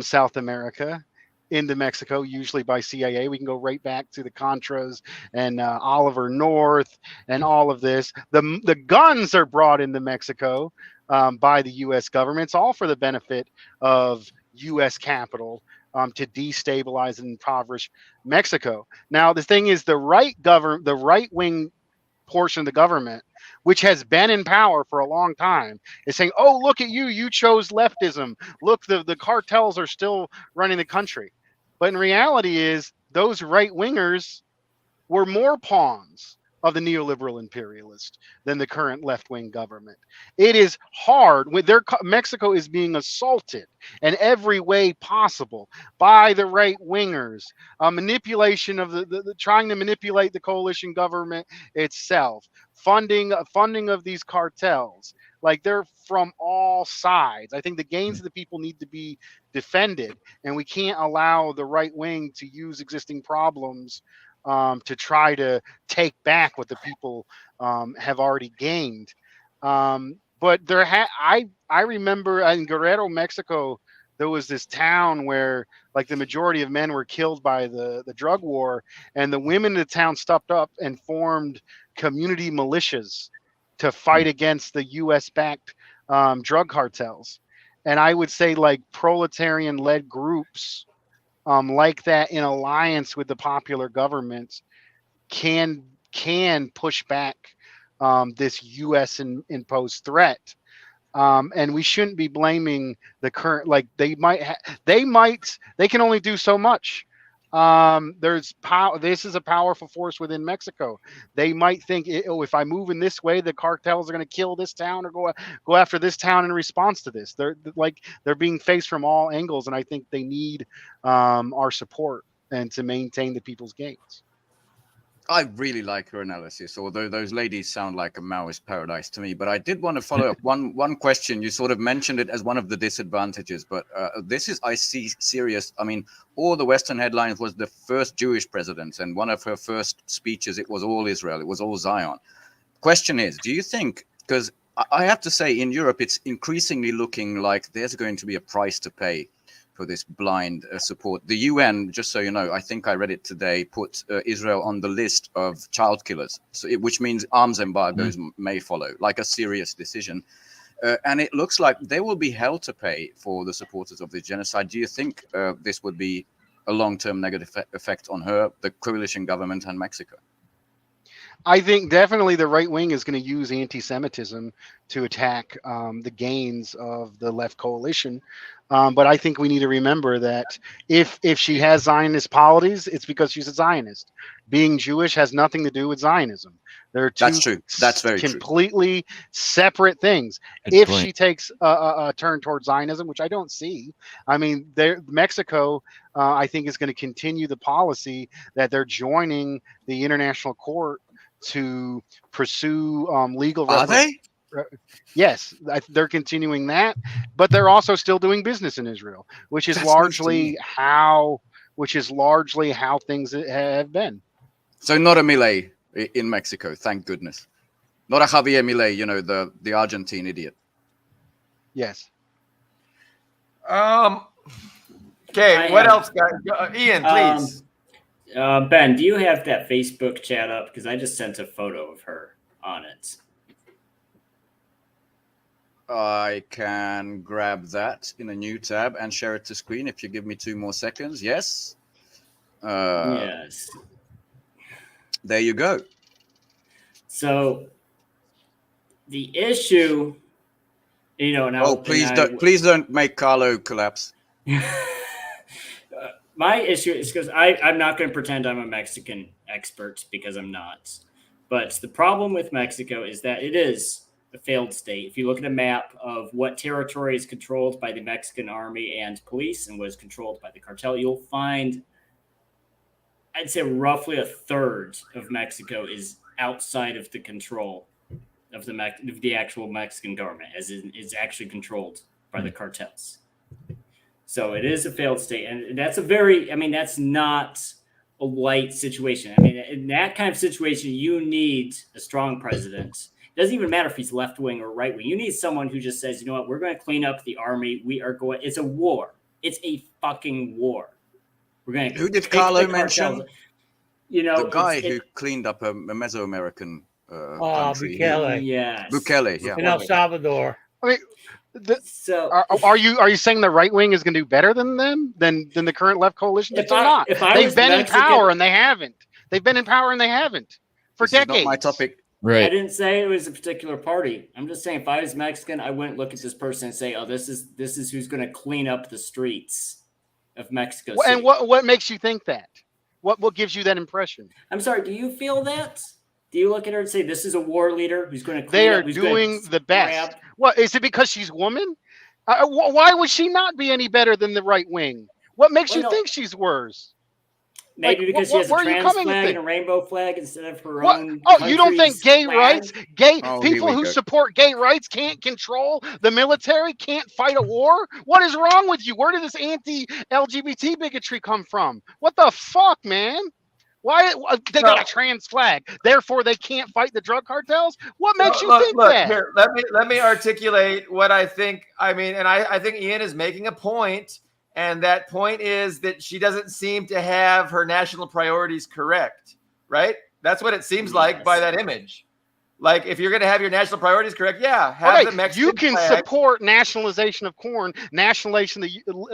South America into Mexico, usually by CIA. We can go right back to the Contras and Oliver North and all of this. The guns are brought into Mexico by the U.S. government. It's all for the benefit of U.S. capital. To destabilize and impoverish Mexico. Now, the thing is, the right wing portion of the government, which has been in power for a long time, is saying, "Oh, look at you! You chose leftism. Look, the cartels are still running the country." But in reality, is those right wingers were more pawns of the neoliberal imperialist than the current left-wing government. It is hard when Mexico is being assaulted in every way possible by the right wingers, manipulation of the trying to manipulate the coalition government itself, funding of these cartels. Like, they're from all sides. I think the gains of the people need to be defended, and we can't allow the right wing to use existing problems to try to take back what the people have already gained. But I remember in Guerrero, Mexico, there was this town where like the majority of men were killed by the drug war, and the women in the town stepped up and formed community militias to fight against the US-backed drug cartels. And I would say like proletarian-led groups like that in alliance with the popular government can push back this U.S. imposed threat, and we shouldn't be blaming the current. Like they can only do so much. There's power. This is a powerful force within Mexico. They might think, oh, if I move in this way, the cartels are going to kill this town or go after this town in response to this. They're being faced from all angles, and I think they need our support and to maintain the people's gains. I really like her analysis, although those ladies sound like a Maoist paradise to me. But I did want to follow up one question. You sort of mentioned it as one of the disadvantages, but this is, I see, serious. I mean, all the Western headlines was the first Jewish president, and one of her first speeches, it was all Israel, it was all Zion. Question is, do you think, because I have to say in Europe, it's increasingly looking like there's going to be a price to pay for this blind support. The UN, just so you know, I think I read it today, put Israel on the list of child killers, which means arms embargoes may follow, like a serious decision. And it looks like they will be held to pay for the supporters of the genocide. Do you think this would be a long-term negative effect on her, the coalition government, and Mexico? I think definitely the right wing is going to use anti-Semitism to attack the gains of the left coalition. But I think we need to remember that if she has Zionist policies, it's because she's a Zionist. Being Jewish has nothing to do with Zionism. They're two That's true. That's very completely separate things. If she takes a turn towards Zionism, which I don't see, I mean, Mexico, I think, is going to continue the policy that they're joining the International Court to pursue legal. Are they? Yes, they're continuing that, but they're also still doing business in Israel, which is largely how things have been. So not a Milei in Mexico, thank goodness. Not a Javier Milei, you know, the Argentine idiot. Yes. Okay, what else, guys? Ian, please. Ben, do you have that Facebook chat up? Because I just sent a photo of her on it. I can grab that in a new tab and share it to screen if you give me 2 more seconds. Yes. Yes. There you go. So the issue, you know, now. Oh, please don't make Carlo collapse. My issue is because I'm not going to pretend I'm a Mexican expert because I'm not. But the problem with Mexico is that it is a failed state. If you look at a map of what territory is controlled by the Mexican army and police and what is controlled by the cartel, you'll find, I'd say, roughly a third of Mexico is outside of the control of the actual Mexican government, as is actually controlled by the cartels. So it is a failed state, and that's that's not a light situation. I mean, in that kind of situation, you need a strong president. It doesn't even matter if he's left wing or right wing. You need someone who just says, you know what, we're going to clean up the army. It's a war. It's a fucking war. We're going to. Who did Carlo mention? You know, the guy who cleaned up a Mesoamerican country. Bukele. Yes. Bukele, yeah. In El Salvador. I mean, are you saying the right wing is going to do better than them, than the current left coalition? They've been in power and they haven't. They've been in power and they haven't for decades. Is not my topic. Right. I didn't say it was a particular party. I'm just saying, if I was Mexican, I wouldn't look at this person and say, "Oh, this is who's going to clean up the streets of Mexico City." And what makes you think that? What gives you that impression? I'm sorry. Do you feel that? Do you look at her and say, "This is a war leader who's going to"? They are doing the best. What is it? Because she's woman? Why would she not be any better than the right wing? What makes you think she's worse? Maybe because she has a trans flag and a rainbow flag instead of her own. Oh, you don't think gay rights, people who support gay rights can't control the military, can't fight a war? What is wrong with you? Where did this anti-LGBT bigotry come from? What the fuck, man? Why they got a trans flag? Therefore, they can't fight the drug cartels. What makes you think that? Here, let me articulate what I think. I mean, and I think Ian is making a point. And that point is that she doesn't seem to have her national priorities correct, right? That's what it seems like by that image. Like, if you're going to have your national priorities correct, have the Mexican you can flag. support nationalization of corn, nationalization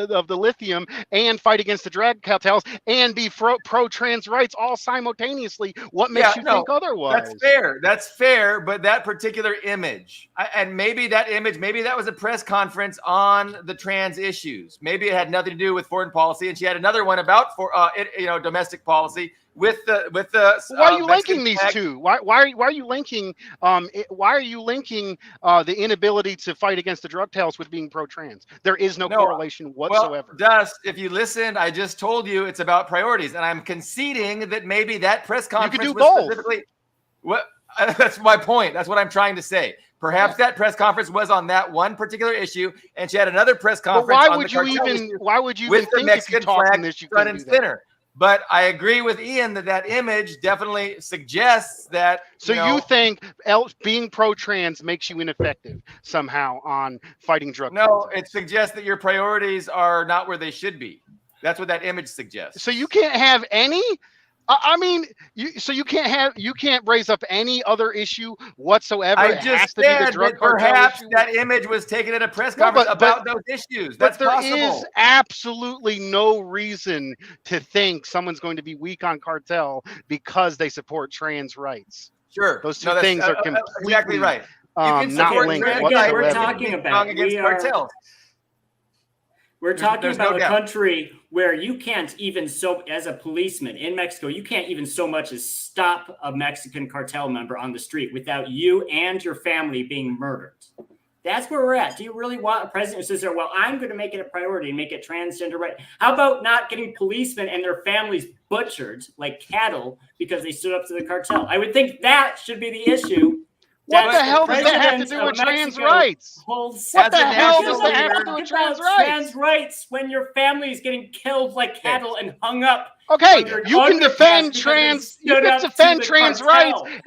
of the lithium, and fight against the drug cartels, and be pro-trans rights all simultaneously. What makes you think otherwise? That's fair. But that particular image, and maybe that was a press conference on the trans issues. Maybe it had nothing to do with foreign policy, and she had another one about domestic policy. Why are you linking these two? Why are you linking the inability to fight against the drug cartels with being pro-trans? There is no correlation whatsoever. Well, Dust, if you listened, I just told you it's about priorities, and I'm conceding that maybe that press conference you can do both. Specifically. What? That's my point. That's what I'm trying to say. Perhaps that press conference was on that one particular issue, and she had another press conference. Why would you with even the think Mexican if you talk flag in this, you front can and do center? But I agree with Ian that image definitely suggests that. So you think being pro-trans makes you ineffective somehow on fighting drug? No, it suggests that your priorities are not where they should be. That's what that image suggests. So you can't have any. You can't raise up any other issue whatsoever. I just said that perhaps that image was taken at a press conference about those issues. That's possible. There is absolutely no reason to think someone's going to be weak on cartel because they support trans rights. Sure, those two things are completely exactly right. You can not support linked trans whatsoever. We're talking about against cartels. We're talking about a country where you can't even as a policeman in Mexico, you can't even so much as stop a Mexican cartel member on the street without you and your family being murdered. That's where we're at. Do you really want a president who says, well, I'm going to make it a priority and make it transgender right? How about not getting policemen and their families butchered like cattle because they stood up to the cartel? I would think that should be the issue. What the hell does that have to do with trans rights? What the hell does that have to do with trans rights? Trans rights when your family is getting killed like cattle and hung up. Okay, you can defend trans rights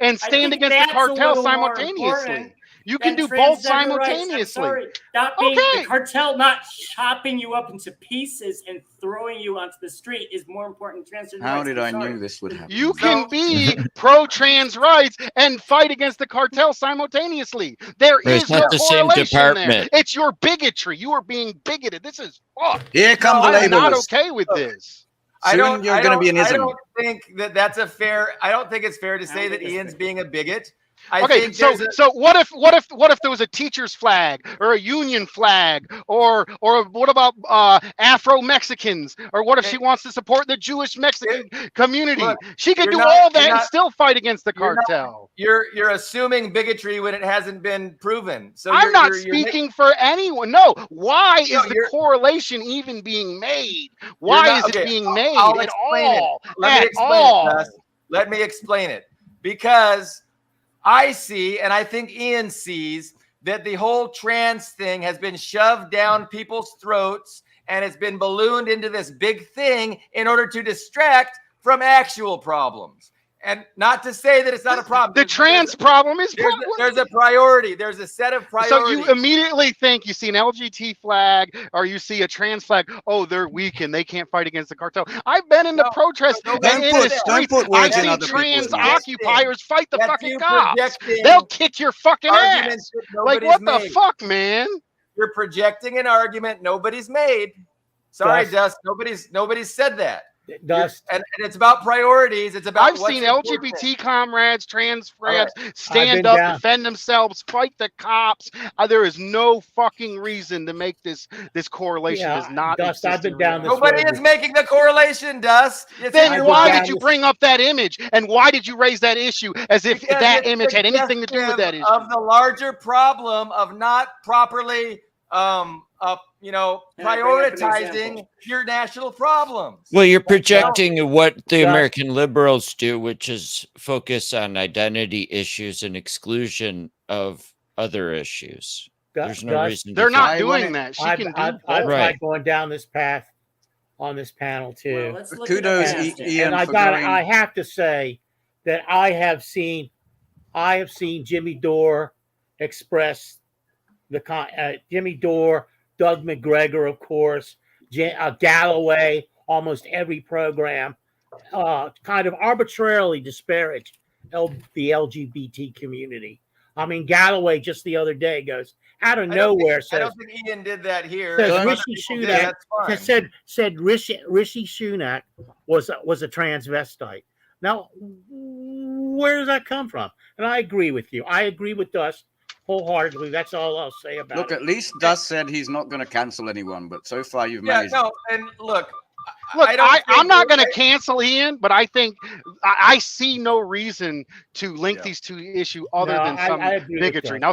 and stand against the cartel simultaneously. You can do both simultaneously. Not being the cartel not chopping you up into pieces and throwing you onto the street is more important than transgender rights. How did I know this would happen? You can be pro-trans rights and fight against the cartel simultaneously. There is no correlation there. It's your bigotry. You are being bigoted. This is fuck. Here come the labelers. I'm not okay with this. Soon you're going to be an ism. I don't think that's a fair. I don't think it's fair to say that Ian's being a bigot. I Okay, think so there's a, so what if there was a teacher's flag or a union flag or what about Afro Mexicans, or what if she wants to support the Jewish Mexican community? look, She could you're do not- all you're that and not- still fight against the you're not- cartel. you're assuming bigotry when it hasn't been proven. So I'm you're, not you're speaking for anyone. No, why No, is the correlation even being made? You're Why not- is it okay, being made I'll at explain it. all? Let me At explain all? it, Gus. Let me explain it. Because I see, and I think Ian sees, that the whole trans thing has been shoved down people's throats and it's been ballooned into this big thing in order to distract from actual problems. And not to say that it's not a problem. The trans problem is There's a priority. There's a set of priorities. So you immediately think you see an LGBT flag or you see a trans flag. Oh, they're weak and they can't fight against the cartel. I've been in the protests and in the streets. I've seen trans occupiers fight the fucking cops. They'll kick your fucking ass. Like, what the fuck, man? You're projecting an argument nobody's made. Sorry, Dust. Nobody's said that. Dust. And it's about priorities. It's about. I've seen LGBT comrades, trans friends stand up, defend themselves, fight the cops. There is no fucking reason to make this correlation. Does not Dust, I've been down this Nobody is making the correlation, Dust. Then why did you bring up that image? And why did you raise that issue as if that image had anything to do with that issue? Of the larger problem of not properly prioritizing your national problems. Well, you're projecting what the American liberals do, which is focus on identity issues and exclusion of other issues. There's no reason. They're not doing that. I've tried going down this path on this panel too. Well, kudos, Ian. I have to say that I have seen Jimmy Dore express Jimmy Dore, Doug McGregor, of course, Galloway, almost every program, kind of arbitrarily disparage the LGBT community. I mean, Galloway just the other day goes out of nowhere. I don't think Ian did that here. Says Rishi Sunak was a transvestite. Now, where does that come from? And I agree with you. I agree with Dust wholeheartedly. That's all I'll say about it. Look, at least Dust said he's not going to cancel anyone, but so far you've managed. No, and look, I'm not going to cancel Ian, but I think I see no reason to link these two issues other than some bigotry. Now,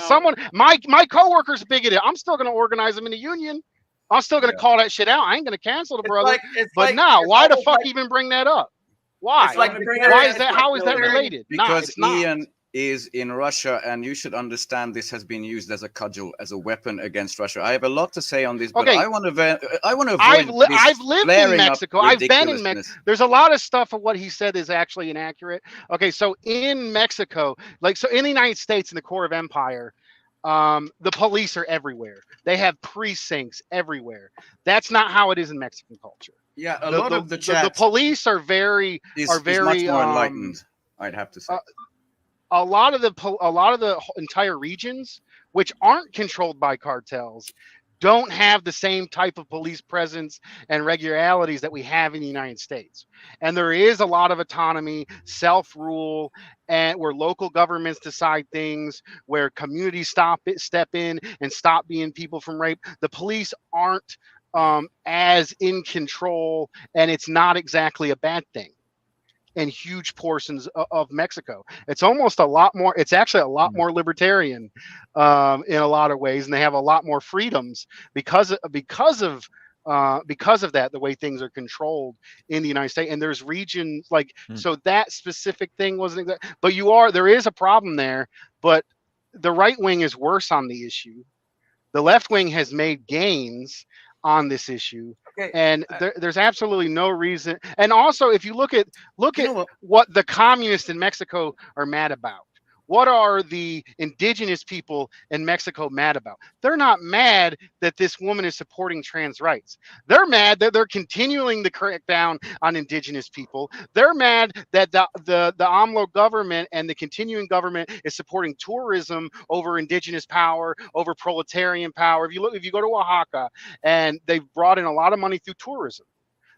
my coworker's bigoted. I'm still going to organize them in a union. I'm still going to call that shit out. I ain't going to cancel the brother. Why the fuck even bring that up? Why? Why is that? How is that related? Because Ian is in Russia, and you should understand this has been used as a cudgel, as a weapon against Russia. I have a lot to say on this, but I want to avoid. I've lived in Mexico. I've been in Mexico. There's a lot of stuff of what he said is actually inaccurate. Okay, so in Mexico, in the United States, in the core of empire, the police are everywhere. They have precincts everywhere. That's not how it is in Mexican culture. Yeah, a lot of the chat. The police are very much more enlightened. I'd have to say. A lot of the entire regions, which aren't controlled by cartels, don't have the same type of police presence and regularities that we have in the United States. And there is a lot of autonomy, self-rule, and where local governments decide things, where communities step in and stop being people from rape. The police aren't as in control, and it's not exactly a bad thing in huge portions of Mexico. It's almost a lot more, it's actually a lot more libertarian in a lot of ways, and they have a lot more freedoms because of that, the way things are controlled in the United States. And there's regions so that specific thing wasn't exact, but there is a problem there, but the right wing is worse on the issue. The left wing has made gains on this issue. And there's absolutely no reason. And also, if you look at what the communists in Mexico are mad about, what are the indigenous people in Mexico mad about? They're not mad that this woman is supporting trans rights. They're mad that they're continuing the crackdown on indigenous people. They're mad that the AMLO government and the continuing government is supporting tourism over indigenous power, over proletarian power. If you go to Oaxaca, and they've brought in a lot of money through tourism,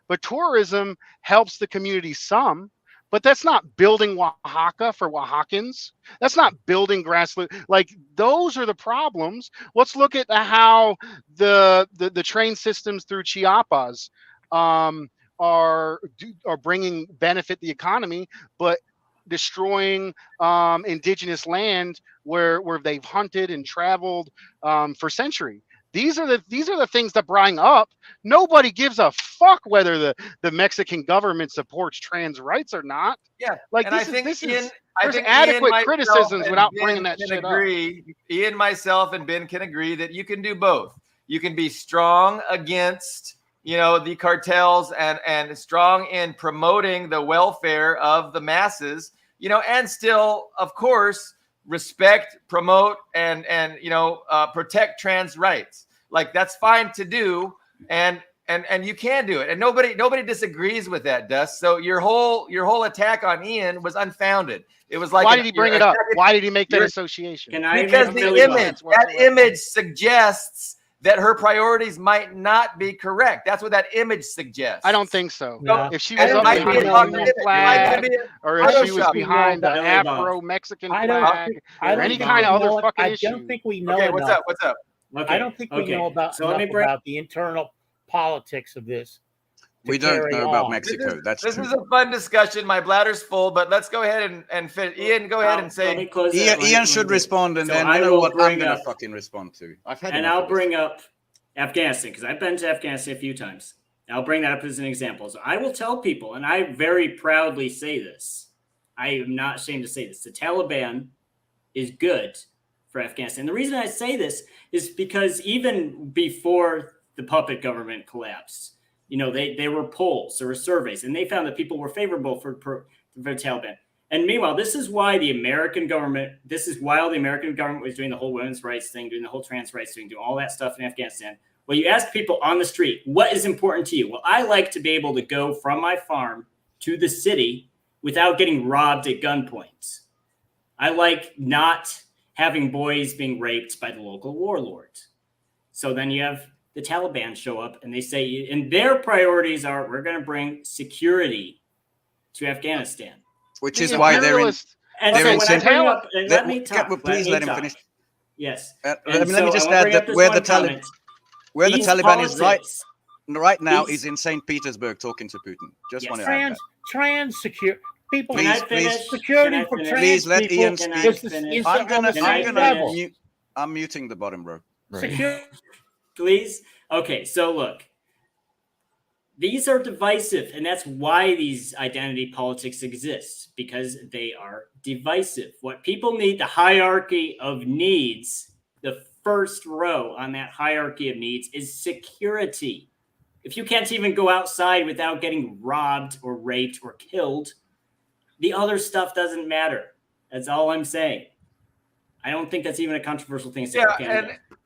but tourism helps the community some. But that's not building Oaxaca for Oaxacans. That's not building grassroots. Like, those are the problems. Let's look at how the train systems through Chiapas are bringing benefit the economy, but destroying indigenous land where they've hunted and traveled for centuries. These are the things that bring up. Nobody gives a fuck whether the Mexican government supports trans rights or not. Yeah, like and I think Ian, there's Ian, adequate myself, criticisms and without Ben bringing that can shit agree. Ian, myself, and Ben can agree that you can do both. You can be strong against, the cartels and strong in promoting the welfare of the masses, and still, of course, respect, promote, and protect trans rights. Like, that's fine to do, and you can do it, and nobody disagrees with that, Dust. So your whole attack on Ian was unfounded. It was like, Why did he bring it up? Why did he make that association? Because that image suggests that her priorities might not be correct. That's what that image suggests. I don't think so. No. If she was up might behind be the a Union flag, or if she was behind the Afro-Mexican flag, or any kind of other fucking issue. I don't think we know. Okay, what's up? Okay, I don't think we know about the internal politics of this. We don't know about Mexico. This is a fun discussion. My bladder's full, but let's go ahead and fit. Ian, go ahead and say. Ian should respond, and then I know what I'm going to fucking respond to. I'll bring up Afghanistan, because I've been to Afghanistan a few times. I'll bring that up as an example. So I will tell people, and I very proudly say this, I am not ashamed to say this, the Taliban is good for Afghanistan. The reason I say this is because even before the puppet government collapsed, there were polls, there were surveys, and they found that people were favorable for the Taliban. And meanwhile, this is while the American government was doing the whole women's rights thing, doing the whole trans rights thing, doing all that stuff in Afghanistan. Well, you ask people on the street, what is important to you? Well, I like to be able to go from my farm to the city without getting robbed at gunpoint. I like not having boys being raped by the local warlord. So then you have the Taliban show up and they say, and their priorities are, we're going to bring security to Afghanistan. Which is why they're in. Let me talk. Please let him finish. Yes. Let me just add that where the Taliban is right now is in St. Petersburg talking to Putin. Just want to add that. Trans secure people. Please, security for trans please let people. Ian speak. I'm muting the bottom row. Right. Please. Okay. So look, these are divisive, and that's why these identity politics exist, because they are divisive. What people need, the hierarchy of needs, the first row on that hierarchy of needs is security. If you can't even go outside without getting robbed or raped or killed, the other stuff doesn't matter. That's all I'm saying. I don't think that's even a controversial thing to say.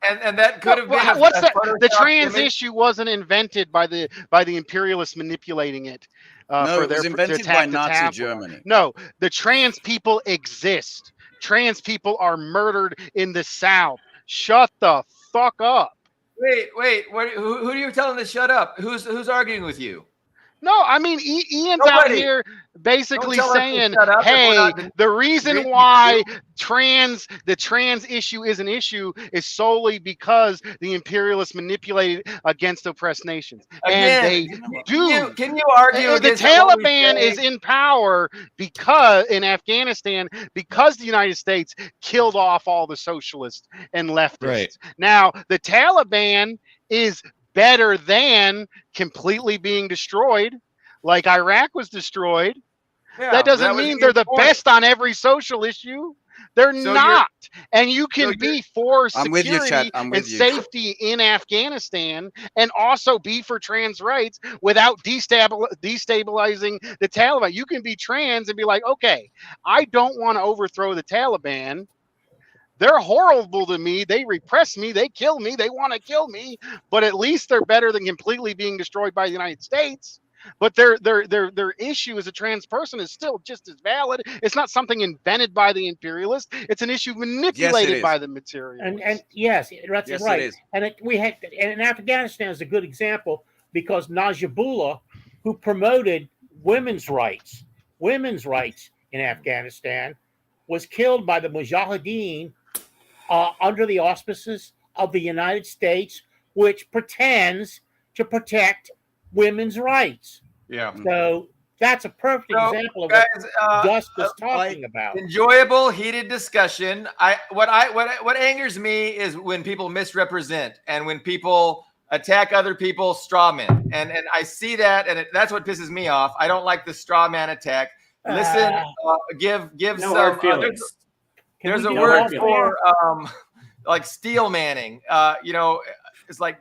And that could have been. The trans issue wasn't invented by the imperialists manipulating it. No, it was invented by Nazi Germany. No, the trans people exist. Trans people are murdered in the South. Shut the fuck up. Wait. Who are you telling to shut up? Who's arguing with you? No, I mean, Ian's out here basically saying, hey, the reason why the trans issue is an issue is solely because the imperialists manipulated against oppressed nations. Again, and they do. Can you argue the Taliban is in power because in Afghanistan, because the United States killed off all the socialists and leftists. Right. Now, the Taliban is better than completely being destroyed, like Iraq was destroyed. Yeah, that doesn't mean they're the best on every social issue. They're not. And you can be for security and safety in Afghanistan and also be for trans rights without destabilizing the Taliban. You can be trans and be like, okay, I don't want to overthrow the Taliban. They're horrible to me. They repress me. They kill me. They want to kill me. But at least they're better than completely being destroyed by the United States. But their issue as a trans person is still just as valid. It's not something invented by the imperialists. It's an issue manipulated by the materialists. And yes, that's right. And Afghanistan is a good example because Najibullah, who promoted women's rights, women's rights in Afghanistan was killed by the Mujahideen under the auspices of the United States, which pretends to protect women's rights. Yeah. So that's a perfect So, example of guys, what Dusk was talking about. Enjoyable, heated discussion. What angers me is when people misrepresent and when people attack other people, straw men, and I see that, and that's what pisses me off. I don't like the straw man attack. Listen, give No some hard feelings. there's a we do word off for like steel manning. You know, it's like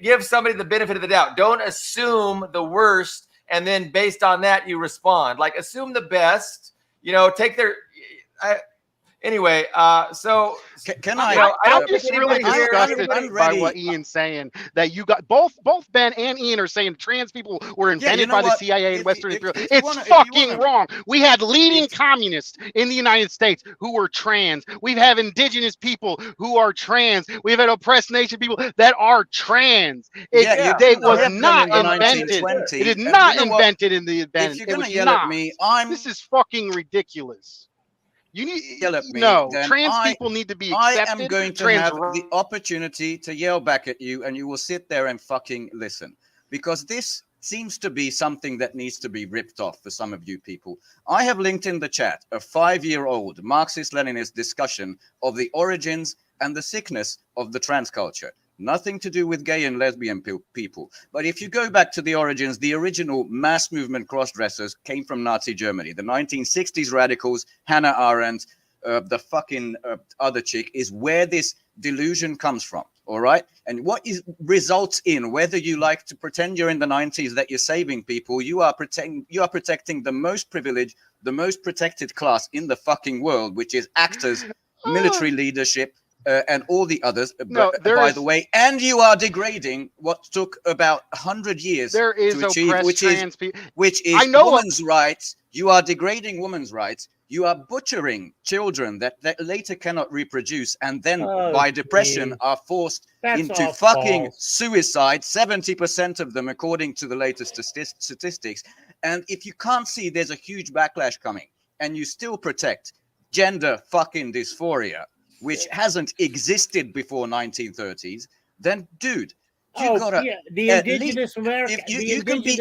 give somebody the benefit of the doubt. Don't assume the worst, and then based on that you respond. Like assume the best. You know, take their. Anyway, so Can I'm just really disgusted I'm by ready. what Ian's saying. That you got both Ben and Ian are saying trans people were invented know by the what? CIA and Western If Imperial. you It's wanna- if you fucking wanna- wrong. We had leading It's- communists in the United States who were trans. We have indigenous people who are trans. We've had oppressed nation people that are trans. It was not invented. It is not invented in the event. If you're It gonna was yell not. at me, This is fucking ridiculous. You need yell at me. no then trans people need to be I accepted. am going to trans have the opportunity to yell back at you, and you will sit there and fucking listen, because this seems to be something that needs to be ripped off for some of you people. I have linked in the chat a 5-year-old Marxist-Leninist discussion of the origins and the sickness of the trans culture. Nothing to do with gay and lesbian people. But if you go back to the origins, the original mass movement cross-dressers came from Nazi Germany. The 1960s radicals, Hannah Arendt, the fucking other chick, is where this delusion comes from. All right. And what results in, whether you like to pretend you're in the 90s that you're saving people, you are protecting the most privileged, the most protected class in the fucking world, which is actors, military leadership, and all the others, by the way, and you are degrading what took about 100 years to achieve, which is women's rights. You are degrading women's rights. You are butchering children that later cannot reproduce, and then by depression are forced into fucking suicide. 70% of them, according to the latest statistics. And if you can't see there's a huge backlash coming, and you still protect gender fucking dysphoria, which hasn't existed before 1930s, then dude, you gotta the indigenous American. You can be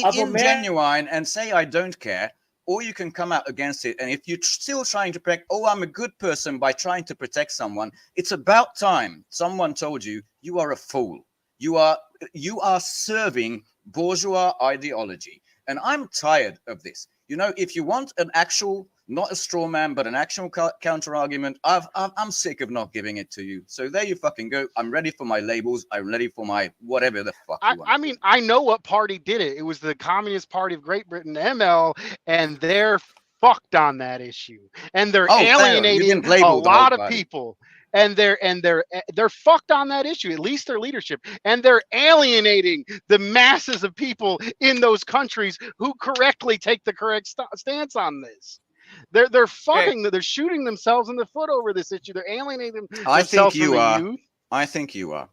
ingenuine and say I don't care, or you can come out against it. And if you're still trying to protect, I'm a good person by trying to protect someone, it's about time someone told you you are a fool. You are serving bourgeois ideology, and I'm tired of this. You know, if you want an actual, not a straw man, but an actual counter argument, I'm sick of not giving it to you. So there you fucking go. I'm ready for my labels. I'm ready for my whatever the fuck you want. I mean, I know what party did it. It was the Communist Party of Great Britain, ML, and they're fucked on that issue. And they're alienating a lot of people. And they're fucked on that issue, at least their leadership. And they're alienating the masses of people in those countries who correctly take the correct stance on this. They're fucking. They're shooting themselves in the foot over this issue. They're alienating themselves from the youth. I think you are.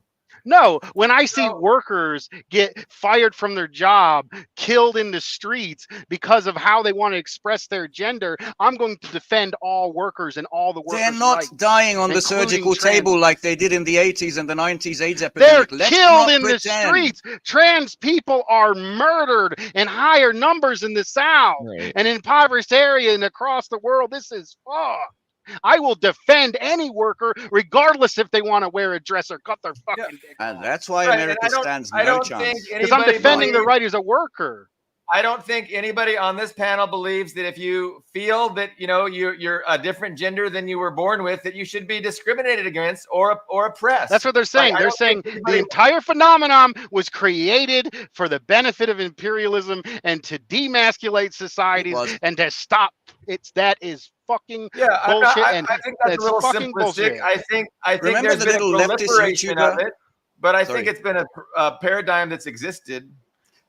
No, when I see workers get fired from their job, killed in the streets because of how they want to express their gender, I'm going to defend all workers and all the workers. They're not dying on the surgical table like they did in the 80s and the 90s AIDS epidemic. They're killed in the streets. Trans people are murdered in higher numbers in the South and in impoverished areas and across the world. This is fucked. I will defend any worker, regardless if they want to wear a dress or cut their fucking dick off. And that's why America stands no chance. Because I'm defending the right as a worker. I don't think anybody on this panel believes that if you feel that you're a different gender than you were born with, that you should be discriminated against or oppressed. That's what they're saying. They're saying the entire phenomenon was created for the benefit of imperialism and to demasculate societies and to stop. That is fucking bullshit. I think that's a little simplistic. Bullshit. I think Remember there's been a proliferation of it, but I think it's been a paradigm that's existed.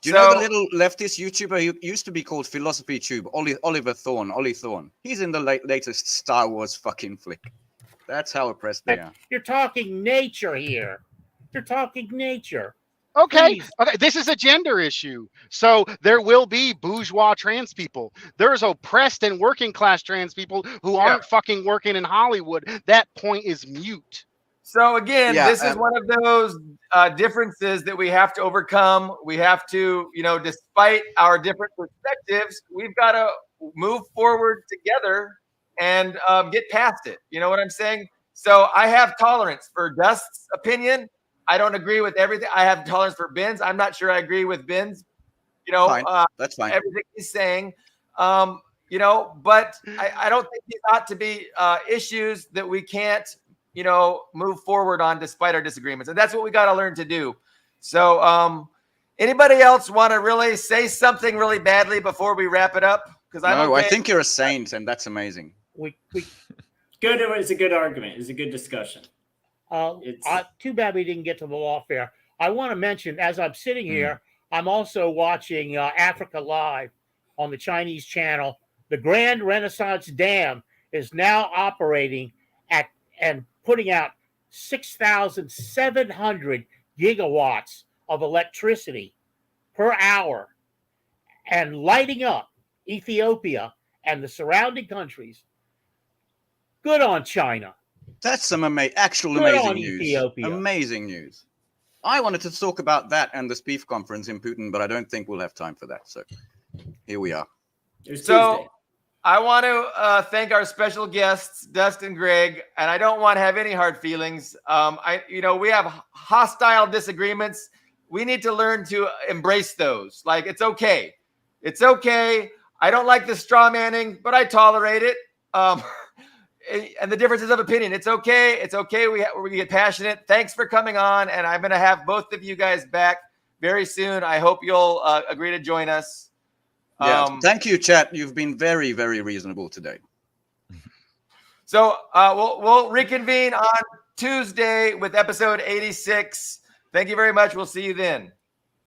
Do you know the little leftist YouTuber who used to be called Philosophy Tube, Ollie Thorne? He's in the latest Star Wars fucking flick. That's how oppressed they are. You're talking nature here. You're talking nature. Okay, Please. okay. This is a gender issue. So there will be bourgeois trans people. There's oppressed and working class trans people who aren't fucking working in Hollywood. That point is mute. So again, Yeah, this is one of those differences that we have to overcome. We have to, despite our different perspectives, we've got to move forward together and get past it. You know what I'm saying? So I have tolerance for Dust's opinion. I don't agree with everything. I have tolerance for Ben's. I'm not sure I agree with Ben's, fine. That's fine. everything he's saying. But I don't think these ought to be issues that we can't, move forward on despite our disagreements. And that's what we got to learn to do. So anybody else want to really say something really badly before we wrap it up? Because I think you're a saint, and that's amazing. We Good. It's a good argument. It's a good discussion. too bad we didn't get to the lawfare. I want to mention, as I'm sitting here, I'm also watching Africa Live on the Chinese channel. The Grand Renaissance Dam is now operating and putting out 6,700 gigawatts of electricity per hour and lighting up Ethiopia and the surrounding countries. Good on China. That's some actual Good amazing on news. Ethiopia. Amazing news. I wanted to talk about that and the SPIEF conference in Putin, but I don't think we'll have time for that. So here we are. There's So Tuesday. I want to thank our special guests, Dust and Greg, and I don't want to have any hard feelings. We have hostile disagreements. We need to learn to embrace those. Like, it's okay. It's okay. I don't like the straw manning, but I tolerate it. And the differences of opinion. It's okay. It's okay. We get passionate. Thanks for coming on. And I'm going to have both of you guys back very soon. I hope you'll agree to join us. Yeah. Thank you, chat. You've been very, very reasonable today. So we'll reconvene on Tuesday with episode 86. Thank you very much. We'll see you then.